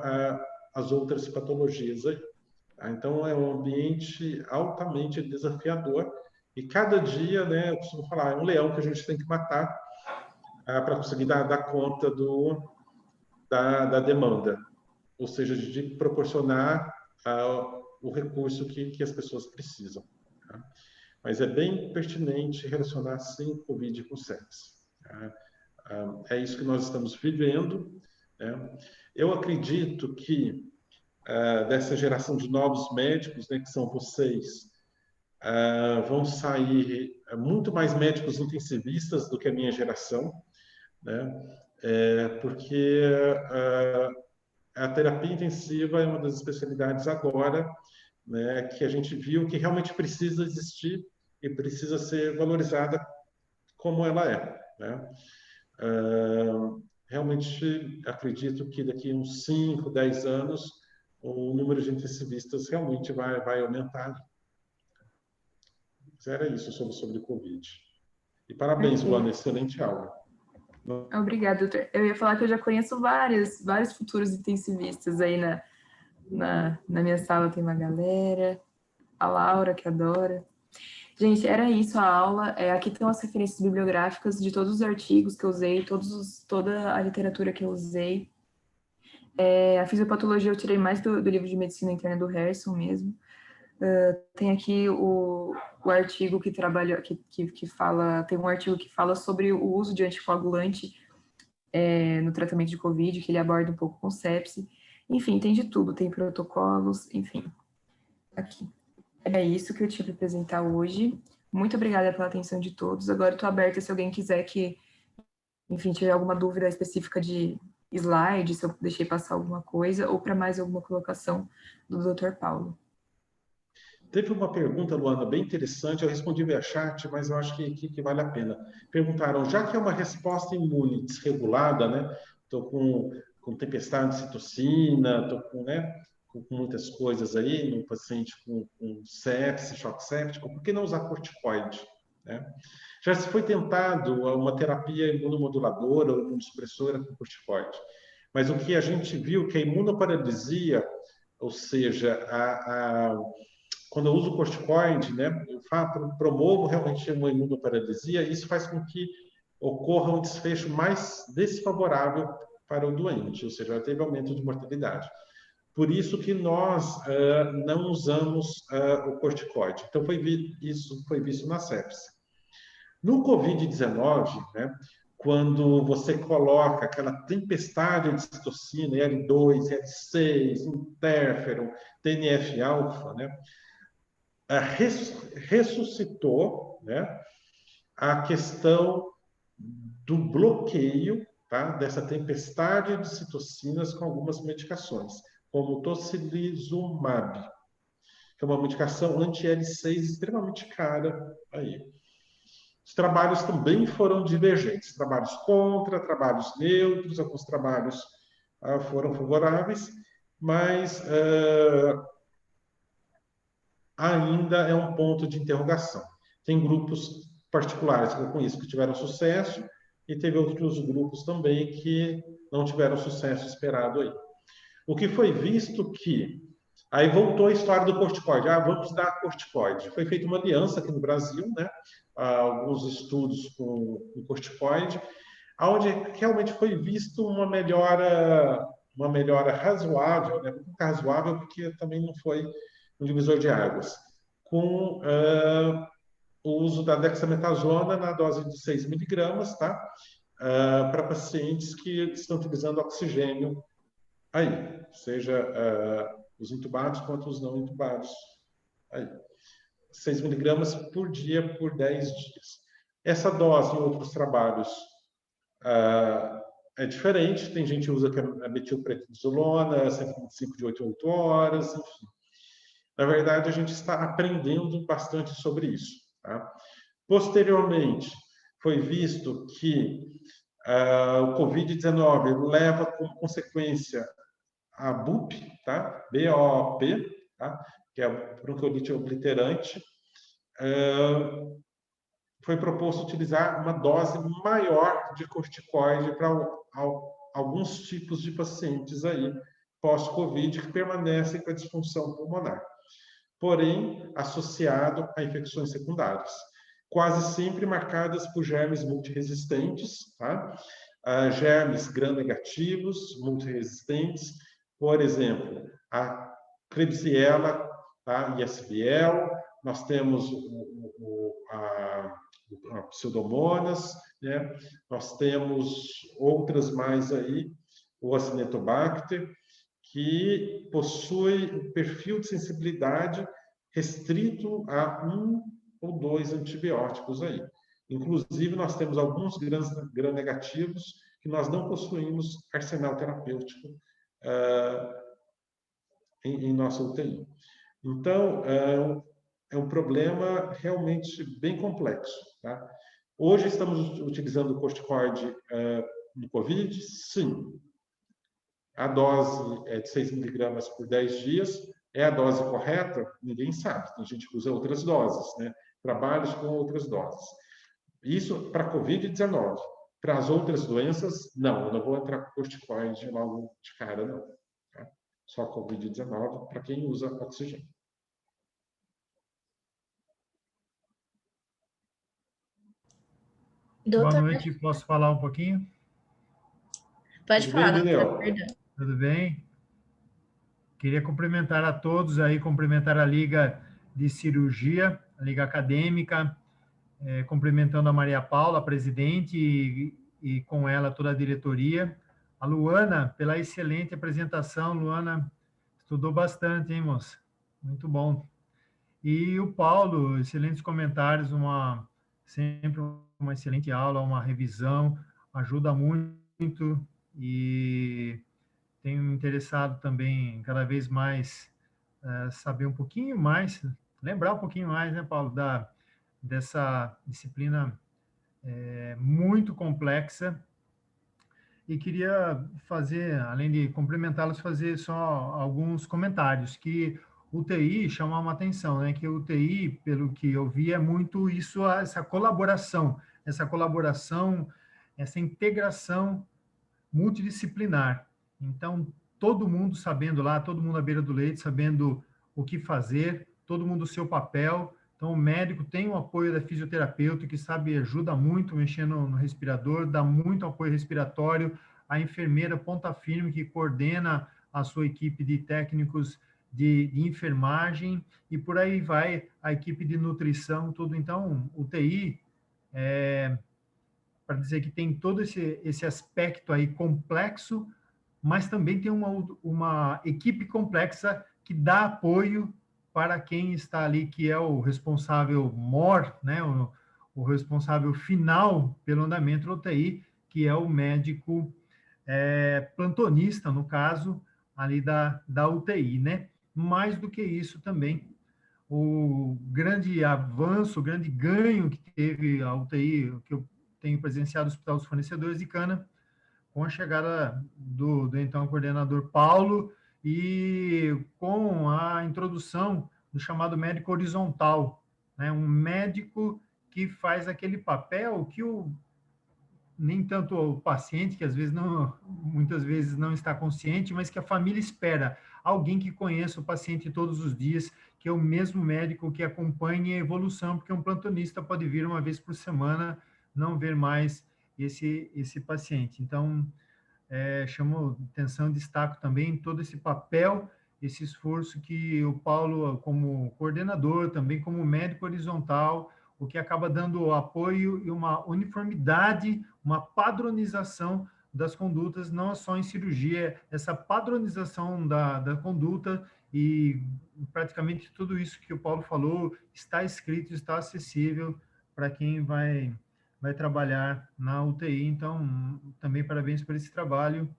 as outras patologias aí. Tá? Então, é um ambiente altamente desafiador e cada dia, né, eu costumo falar, é um leão que a gente tem que matar para conseguir dar conta da demanda, ou seja, de proporcionar o recurso que as pessoas precisam. Tá? Mas é bem pertinente relacionar, sim, Covid com sepse. Tá? É isso que nós estamos vivendo. Né? Eu acredito que dessa geração de novos médicos, né, que são vocês, vão sair muito mais médicos intensivistas do que a minha geração, né? Porque a terapia intensiva é uma das especialidades agora, né, que a gente viu que realmente precisa existir e precisa ser valorizada como ela é. Né? Realmente acredito que daqui a uns 5, 10 anos o número de intensivistas realmente vai aumentar. Mas era isso sobre o Covid. E parabéns, Luana, excelente aula. Obrigada, doutor. Eu ia falar que eu já conheço vários futuros intensivistas aí Na minha sala tem uma galera. A Laura, que adora. Gente, era isso a aula. Aqui estão as referências bibliográficas de todos os artigos que eu usei, toda a literatura que eu usei. A fisiopatologia eu tirei mais do livro de medicina interna do Harrison mesmo. Tem aqui o artigo que trabalha, que fala, tem um artigo que fala sobre o uso de anticoagulante no tratamento de Covid, que ele aborda um pouco com sepse. Enfim, tem de tudo, tem protocolos, enfim. Aqui. É isso que eu tinha para apresentar hoje. Muito obrigada pela atenção de todos. Agora estou aberta se alguém quiser que, enfim, tiver alguma dúvida específica de slide, se eu deixei passar alguma coisa, ou para mais alguma colocação do Dr. Paulo. Teve uma pergunta, Luana, bem interessante. Eu respondi via chat, mas eu acho que vale a pena. Perguntaram, já que é uma resposta imune desregulada, né? Estou com tempestade de citocina, estou com muitas coisas aí, no paciente com sepse, choque séptico, por que não usar corticoide? Né? Já se foi tentado uma terapia imunomoduladora ou imunossupressora com corticoide, mas o que a gente viu que a imunoparalisia, ou seja, quando eu uso corticoide, né, eu promovo realmente uma imunoparalisia, e isso faz com que ocorra um desfecho mais desfavorável para o doente, ou seja, teve aumento de mortalidade. Por isso que nós não usamos o corticoide. Então, isso foi visto na sepse. No Covid-19, né, quando você coloca aquela tempestade de citocina, L2, L6, interferon, TNF-alfa, né, ressuscitou, né, a questão do bloqueio, tá, dessa tempestade de citocinas com algumas medicações, como o tocilizumab, que é uma medicação anti-L6 extremamente cara aí. Os trabalhos também foram divergentes, trabalhos contra, trabalhos neutros, alguns trabalhos foram favoráveis, mas ainda é um ponto de interrogação. Tem grupos particulares que eu conheço que tiveram sucesso e teve outros grupos também que não tiveram o sucesso esperado aí. O que foi visto que... Aí voltou a história do corticoide. Vamos dar corticoide. Foi feita uma aliança aqui no Brasil, né? Alguns estudos com corticoide, onde realmente foi visto uma melhora razoável, né? Razoável porque também não foi um divisor de águas, com o uso da dexametasona na dose de 6 miligramas, tá? Para pacientes que estão utilizando oxigênio aí, seja os intubados quanto os não intubados aí. 6 miligramas por dia por 10 dias. Essa dose em outros trabalhos é diferente, tem gente que usa a metilprednisolona, 125 de 8 a 8 horas, enfim. Na verdade, a gente está aprendendo bastante sobre isso. Tá? Posteriormente, foi visto que o Covid-19 leva como consequência a BOP, tá? BOP, tá? Que é a bronquiolite obliterante. Foi proposto utilizar uma dose maior de corticoide para alguns tipos de pacientes aí pós-Covid que permanecem com a disfunção pulmonar, porém associado a infecções secundárias, quase sempre marcadas por germes multiresistentes, tá? Germes gram-negativos multiresistentes, por exemplo, a Klebsiella, tá? ISBL, nós temos a Pseudomonas, né? Nós temos outras mais aí, o Acinetobacter, que possui um perfil de sensibilidade restrito a 1 ou 2 antibióticos aí. Inclusive, nós temos alguns gram-negativos que nós não possuímos arsenal terapêutico em nossa UTI. Então, é um problema realmente bem complexo. Tá? Hoje estamos utilizando o corticoide no COVID? Sim. A dose é de 6 miligramas por 10 dias. É a dose correta? Ninguém sabe. Tem gente que usa outras doses, né? Trabalhos com outras doses. Isso para COVID-19. Para as outras doenças, não. Eu não vou entrar com corticoide logo de cara, não. Tá? só Covid-19 para quem usa oxigênio. Boa Doutor, noite, posso falar um pouquinho? pode Tudo falar, bem, doutor, Daniel? perdão. Tudo bem? Queria cumprimentar a todos aí, cumprimentar a Liga de Cirurgia, a Liga Acadêmica, cumprimentando a Maria Paula, a presidente, e com ela toda a diretoria. A Luana, pela excelente apresentação. Luana estudou bastante, hein, moça? Muito bom. E o Paulo, excelentes comentários, sempre uma excelente aula, uma revisão, ajuda muito e tenho me interessado também cada vez mais saber um pouquinho mais, lembrar um pouquinho mais, né, Paulo, dessa disciplina muito complexa. E queria fazer, além de cumprimentá-los, fazer só alguns comentários, que o TI chama uma atenção, né? Que o TI, pelo que eu vi, é muito isso, essa colaboração, essa integração multidisciplinar. Então, todo mundo sabendo lá, todo mundo à beira do leite, sabendo o que fazer, todo mundo o seu papel. Então, o médico tem o apoio da fisioterapeuta, que sabe, ajuda muito mexendo no respirador, dá muito apoio respiratório. A enfermeira ponta firme, que coordena a sua equipe de técnicos de enfermagem, e por aí vai a equipe de nutrição, tudo. Então, o TI para dizer que tem todo esse aspecto aí complexo, mas também tem uma equipe complexa que dá apoio para quem está ali, que é o responsável mor, né, o responsável final pelo andamento da UTI, que é o médico plantonista, no caso, ali da UTI, né? Mais do que isso também, o grande avanço, o grande ganho que teve a UTI, que eu tenho presenciado no Hospital dos Fornecedores de Cana, com a chegada do então coordenador Paulo e com a introdução do chamado médico horizontal, né? Um médico que faz aquele papel que nem tanto o paciente, que às vezes muitas vezes não está consciente, mas que a família espera alguém que conheça o paciente todos os dias, que é o mesmo médico que acompanhe a evolução, porque um plantonista pode vir uma vez por semana, não ver mais esse paciente. Então, chamo atenção, destaco também todo esse papel, esse esforço que o Paulo, como coordenador, também como médico horizontal, o que acaba dando apoio e uma uniformidade, uma padronização das condutas, não só em cirurgia, essa padronização da conduta, e praticamente tudo isso que o Paulo falou está escrito, está acessível para quem vai trabalhar na UTI. Então, também parabéns por esse trabalho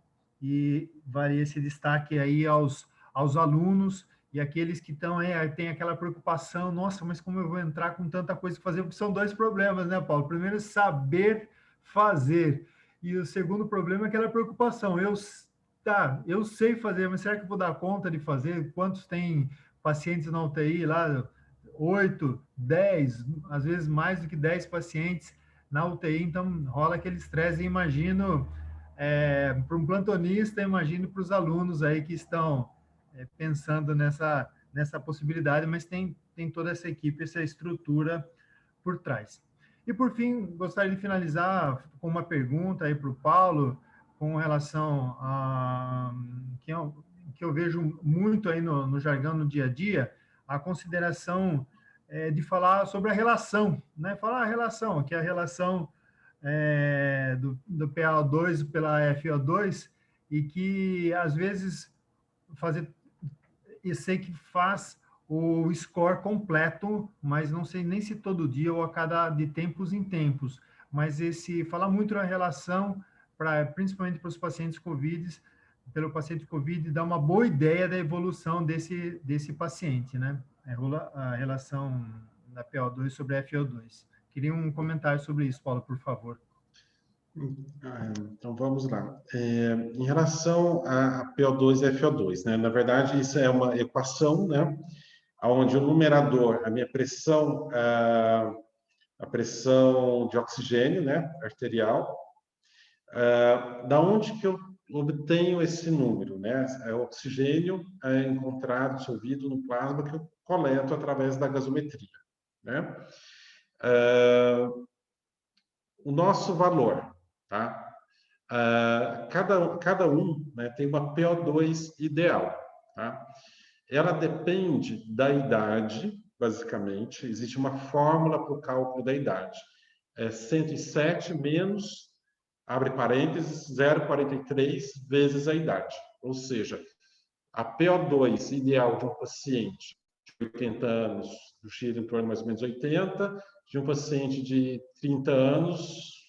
e vale esse destaque aí aos alunos e aqueles que estão aí, tem aquela preocupação, nossa, mas como eu vou entrar com tanta coisa para fazer? Porque são dois problemas, né, Paulo? Primeiro, saber fazer. E o segundo problema é aquela preocupação. Eu sei fazer, mas será que eu vou dar conta de fazer? Quantos tem pacientes na UTI lá? 8, 10, às vezes mais do que 10 pacientes na UTI, então rola aquele estresse. Imagino para um plantonista, imagino para os alunos aí que estão pensando nessa possibilidade, mas tem toda essa equipe, essa estrutura por trás. E, por fim, gostaria de finalizar com uma pergunta aí para o Paulo, com relação a que eu vejo muito aí no jargão, no dia a dia, a consideração de falar sobre a relação, né? Falar a relação, que é a relação do PaO2 pela FO2, e que, às vezes, eu sei que faz o score completo, mas não sei nem se todo dia ou a cada de tempos em tempos, mas fala muito na relação, principalmente para os pacientes COVID, pelo paciente COVID, dá uma boa ideia da evolução desse paciente, né? A relação da PO2 sobre a FO2. Queria um comentário sobre isso, Paulo, por favor. Então, vamos lá. Em relação a PO2 e FO2, né? Na verdade, isso é uma equação, né? Onde o numerador, a minha pressão, a pressão de oxigênio, né? Arterial, da onde que eu obtenho esse número, né? É o oxigênio encontrado, dissolvido no plasma, que eu coleto através da gasometria, né? O nosso valor, tá? Cada um, né, tem uma PO2 ideal, tá? Ela depende da idade, basicamente. Existe uma fórmula para o cálculo da idade. É 107 menos, abre parênteses, 0,43 vezes a idade. Ou seja, a PO2 ideal de um paciente de 80 anos, do Chile em torno de mais ou menos 80, de um paciente de 30 anos,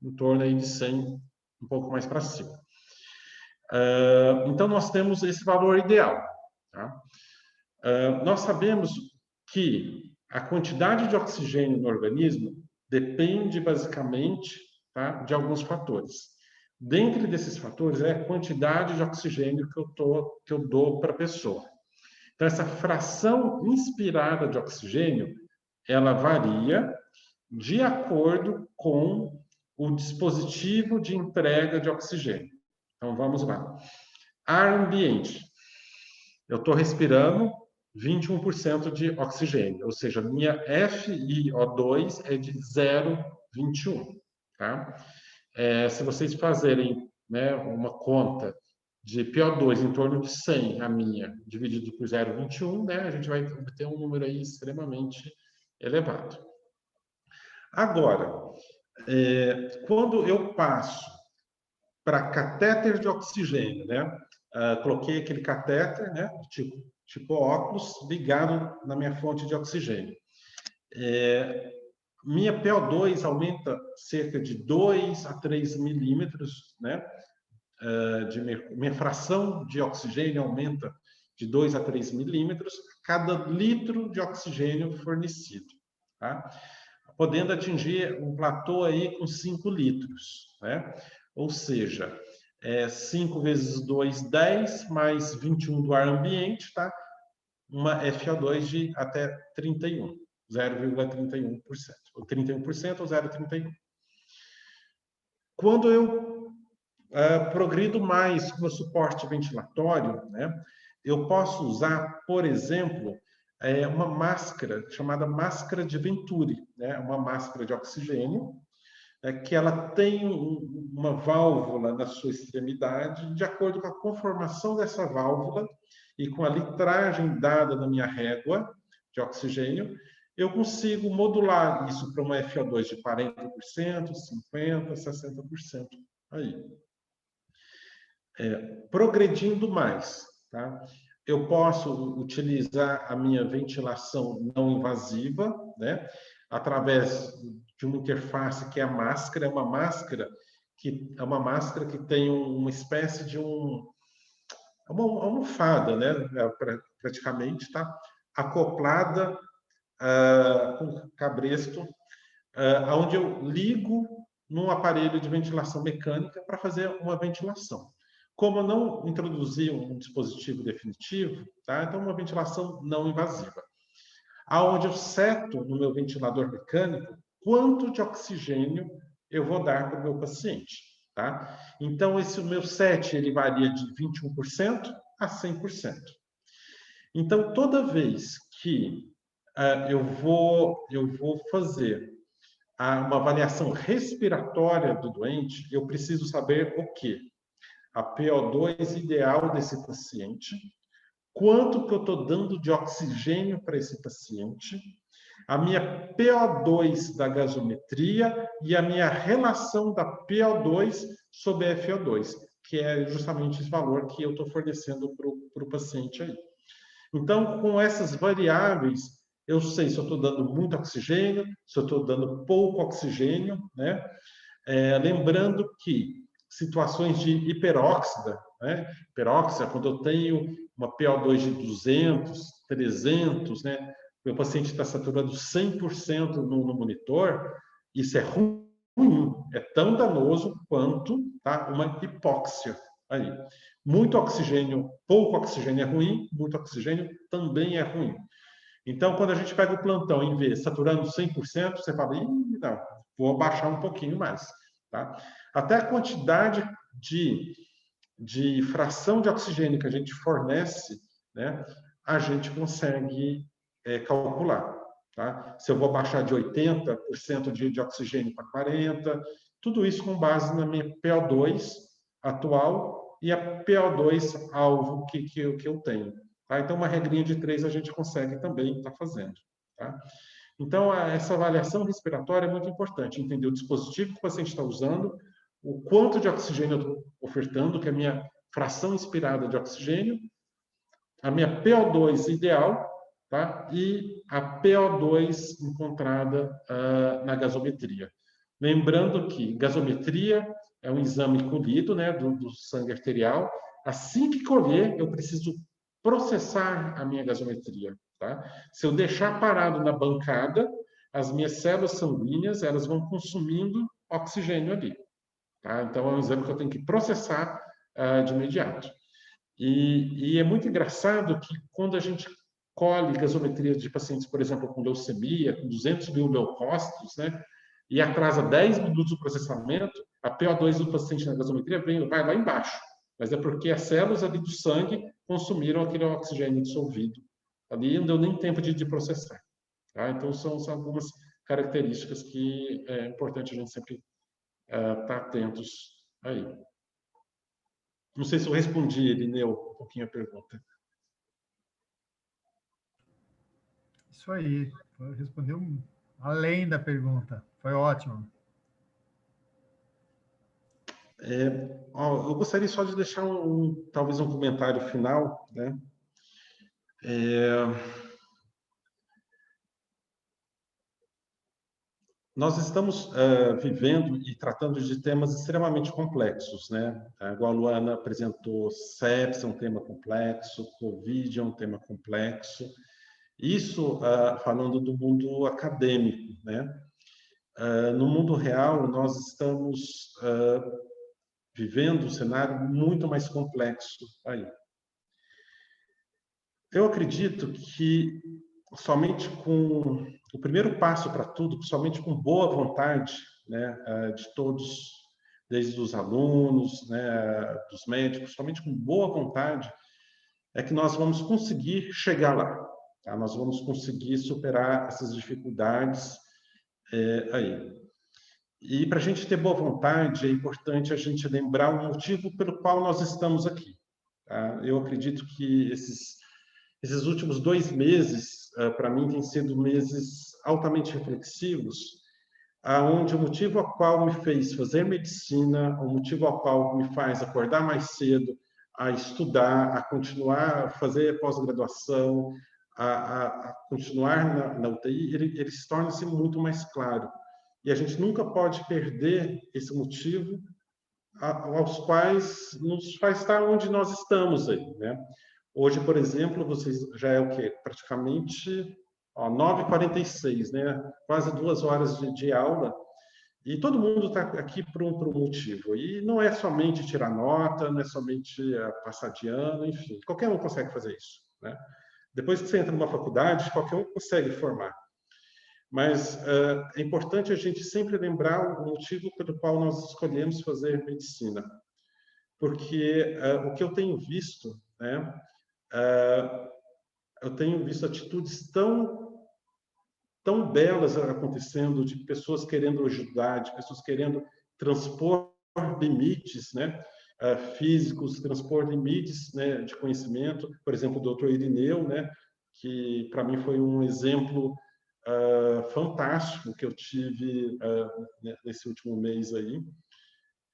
em torno aí de 100, um pouco mais para cima. Então, nós temos esse valor ideal. Tá? Nós sabemos que a quantidade de oxigênio no organismo depende, basicamente, tá, de alguns fatores. Dentre desses fatores é a quantidade de oxigênio que eu dou para a pessoa. Então, essa fração inspirada de oxigênio, ela varia de acordo com o dispositivo de entrega de oxigênio. Então, vamos lá. Ar ambiente. Eu estou respirando 21% de oxigênio, ou seja, minha FiO2 é de 0,21. Tá? Se vocês fazerem, né, uma conta de PO2 em torno de 100, a minha, dividido por 0,21, né, a gente vai obter um número aí extremamente elevado. Agora, quando eu passo para catéter de oxigênio, né, coloquei aquele catéter, né, tipo óculos, ligado na minha fonte de oxigênio. Minha PO2 aumenta cerca de 2 a 3 milímetros, né? Minha fração de oxigênio aumenta de 2 a 3 milímetros cada litro de oxigênio fornecido, tá? Podendo atingir um platô aí com 5 litros, né? Ou seja, 5 vezes 2, 10, mais 21 do ar ambiente, tá? Uma FO2 de até 31, 0,31%, ou 31% ou 0,31%. Quando eu progrido mais com o suporte ventilatório, né, eu posso usar, por exemplo, uma máscara chamada máscara de Venturi, né, uma máscara de oxigênio, que ela tem uma válvula na sua extremidade, de acordo com a conformação dessa válvula e com a litragem dada na minha régua de oxigênio, eu consigo modular isso para uma FO2 de 40%, 50%, 60% aí. Progredindo mais, tá? Eu posso utilizar a minha ventilação não invasiva, né? Através de uma interface que é a máscara, é uma máscara que tem uma espécie de uma almofada, né? Praticamente, tá? Acoplada com cabresto, onde eu ligo num aparelho de ventilação mecânica para fazer uma ventilação. Como eu não introduzi um dispositivo definitivo, tá? Então uma ventilação não invasiva. Aonde eu seto no meu ventilador mecânico quanto de oxigênio eu vou dar para o meu paciente, tá? Então esse meu set ele varia de 21% a 100%. Então toda vez que eu vou fazer uma avaliação respiratória do doente, eu preciso saber o quê? A PO2 ideal desse paciente, quanto que eu estou dando de oxigênio para esse paciente, a minha PO2 da gasometria e a minha relação da PO2 sobre a FO2, que é justamente esse valor que eu estou fornecendo para o paciente aí. Então, com essas variáveis, eu sei se eu estou dando muito oxigênio, se eu estou dando pouco oxigênio, né? Lembrando que situações de hiperóxida, né? Hiperóxida, quando eu tenho uma PO2 de 200, 300, né? Meu paciente está saturando 100% no monitor, isso é ruim, é tão danoso quanto, tá, uma hipóxia aí. Muito oxigênio, pouco oxigênio é ruim, muito oxigênio também é ruim. Então, quando a gente pega o plantão em vez saturando 100%, você fala, não, vou abaixar um pouquinho mais. Tá? Até a quantidade de de fração de oxigênio que a gente fornece, né, a gente consegue calcular. Tá? Se eu vou baixar de 80% de oxigênio para 40%, tudo isso com base na minha PO2 atual e a PO2 alvo que eu tenho. Tá? Então, uma regrinha de 3 a gente consegue também estar fazendo. Tá? Então, essa avaliação respiratória é muito importante, entender o dispositivo que o paciente está usando, o quanto de oxigênio eu estou ofertando, que é a minha fração inspirada de oxigênio, a minha PO2 ideal, tá? E a PO2 encontrada na gasometria. Lembrando que gasometria é um exame colhido, né, do sangue arterial. Assim que colher, eu preciso processar a minha gasometria. Tá? Se eu deixar parado na bancada, as minhas células sanguíneas elas vão consumindo oxigênio ali. Tá? Então, é um exame que eu tenho que processar de imediato. E é muito engraçado que quando a gente colhe gasometrias de pacientes, por exemplo, com leucemia, com 200 mil leucócitos, né, e atrasa 10 minutos o processamento, a PO2 do paciente na gasometria vai lá embaixo. Mas é porque as células ali do sangue consumiram aquele oxigênio dissolvido. Ali não deu nem tempo de processar. Tá? Então, são algumas características que é importante a gente sempre estar atentos aí. Não sei se eu respondi, Irineu, um pouquinho a pergunta. Isso aí, respondeu além da pergunta. Foi ótimo. Eu gostaria só de deixar talvez um comentário final, né? Nós estamos vivendo e tratando de temas extremamente complexos, né? Igual a Luana apresentou, sepsis é um tema complexo, Covid é um tema complexo. Isso falando do mundo acadêmico, né? No mundo real, nós estamos vivendo um cenário muito mais complexo aí. Eu acredito que somente com o primeiro passo para tudo, somente com boa vontade, né, de todos, desde os alunos, né, dos médicos, somente com boa vontade é que nós vamos conseguir chegar lá. Tá? Nós vamos conseguir superar essas dificuldades aí. E para a gente ter boa vontade, é importante a gente lembrar o motivo pelo qual nós estamos aqui. Tá? Eu acredito que esses últimos 2 meses, para mim, têm sido meses altamente reflexivos, onde o motivo ao qual me fez fazer medicina, o motivo ao qual me faz acordar mais cedo, a estudar, a continuar a fazer pós-graduação, a continuar na UTI, ele se torna-se muito mais claro. E a gente nunca pode perder esse motivo aos quais nos faz estar onde nós estamos aí, né? Hoje, por exemplo, vocês já é o quê? Praticamente 9h46, né? Quase 2 horas de aula. E todo mundo está aqui por um motivo. E não é somente tirar nota, não é somente passar de ano, enfim. Qualquer um consegue fazer isso, né? Depois que você entra numa faculdade, qualquer um consegue formar. Mas é importante a gente sempre lembrar o motivo pelo qual nós escolhemos fazer medicina. Porque o que eu tenho visto, né? Eu tenho visto atitudes tão belas acontecendo, de pessoas querendo ajudar, de pessoas querendo transpor limites, né, físicos, transpor limites, né, de conhecimento. Por exemplo, o Dr. Irineu, né, que para mim foi um exemplo fantástico que eu tive nesse último mês aí,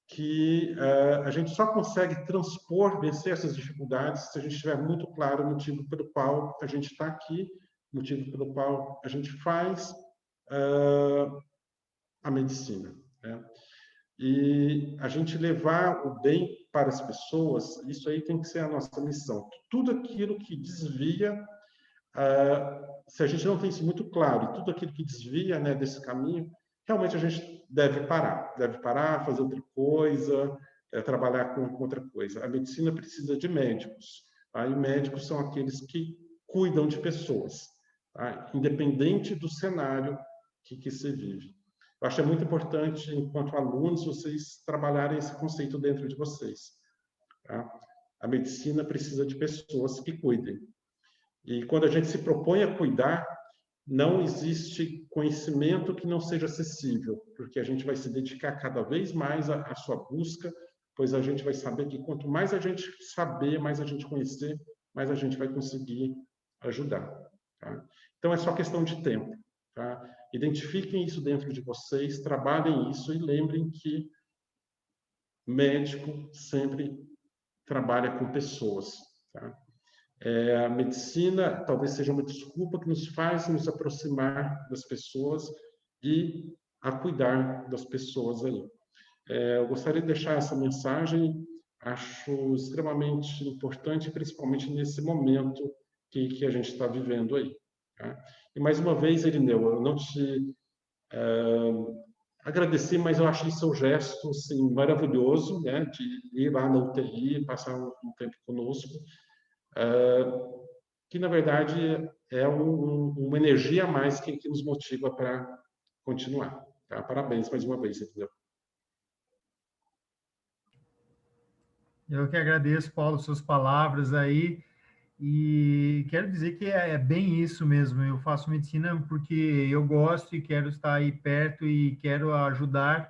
que a gente só consegue transpor, vencer essas dificuldades se a gente tiver muito claro o motivo pelo qual a gente está aqui, o motivo pelo qual a gente faz a medicina, né? E a gente levar o bem para as pessoas, isso aí tem que ser a nossa missão. Tudo aquilo que desvia, se a gente não tem isso muito claro, e tudo aquilo que desvia, né, desse caminho, realmente a gente deve parar, fazer outra coisa, trabalhar com outra coisa. A medicina precisa de médicos, tá? E médicos são aqueles que cuidam de pessoas, tá? Independente do cenário que se vive. Eu acho que é muito importante, enquanto alunos, vocês trabalharem esse conceito dentro de vocês. tá? A medicina precisa de pessoas que cuidem. E quando a gente se propõe a cuidar, não existe conhecimento que não seja acessível, porque a gente vai se dedicar cada vez mais à sua busca, pois a gente vai saber que quanto mais a gente saber, mais a gente conhecer, mais a gente vai conseguir ajudar. Tá? Então, é só questão de tempo. Tá? Identifiquem isso dentro de vocês, trabalhem isso e lembrem que médico sempre trabalha com pessoas. Tá? A medicina talvez seja uma desculpa que nos faz nos aproximar das pessoas e a cuidar das pessoas aí. Eu gostaria de deixar essa mensagem, acho extremamente importante, principalmente nesse momento que a gente está vivendo aí. Tá? E mais uma vez, Irineu, eu não te agradeci, mas eu achei seu gesto assim, maravilhoso, né, de ir lá na UTI, passar um tempo conosco, que na verdade é uma energia a mais que nos motiva para continuar. Tá? Parabéns mais uma vez, entendeu? Eu que agradeço, Paulo, suas palavras aí, e quero dizer que é bem isso mesmo. Eu faço medicina porque eu gosto e quero estar aí perto e quero ajudar.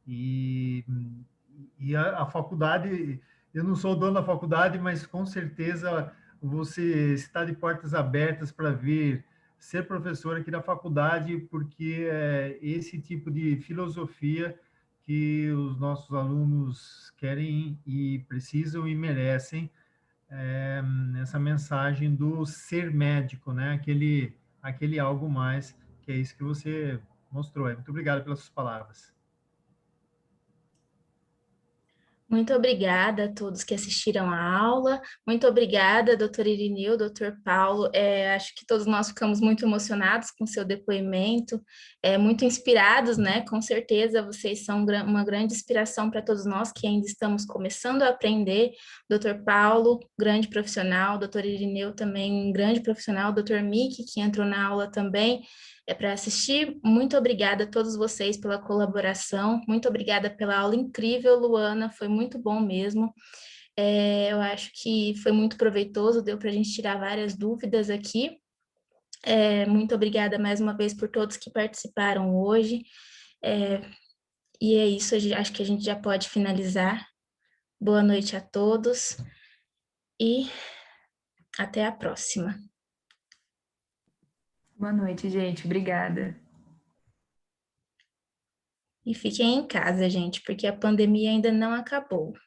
E a faculdade, eu não sou dono da faculdade, mas com certeza você está de portas abertas para vir ser professor aqui da faculdade, porque é esse tipo de filosofia que os nossos alunos querem e precisam e merecem, essa mensagem do ser médico, né? Aquele algo mais, que é isso que você mostrou. Muito obrigado pelas suas palavras. Muito obrigada a todos que assistiram a aula. Muito obrigada, doutor Irineu, doutor Paulo. Acho que todos nós ficamos muito emocionados com seu depoimento, muito inspirados, né? Com certeza vocês são uma grande inspiração para todos nós que ainda estamos começando a aprender. Doutor Paulo, grande profissional. Doutor Irineu também, um grande profissional. Doutor Miki, que entrou na aula também. Para assistir. Muito obrigada a todos vocês pela colaboração. Muito obrigada pela aula incrível, Luana. Foi muito bom mesmo. Eu acho que foi muito proveitoso, deu para a gente tirar várias dúvidas aqui. Muito obrigada mais uma vez por todos que participaram hoje. E é isso, acho que a gente já pode finalizar. Boa noite a todos e até a próxima. Boa noite, gente. Obrigada. E fiquem em casa, gente, porque a pandemia ainda não acabou.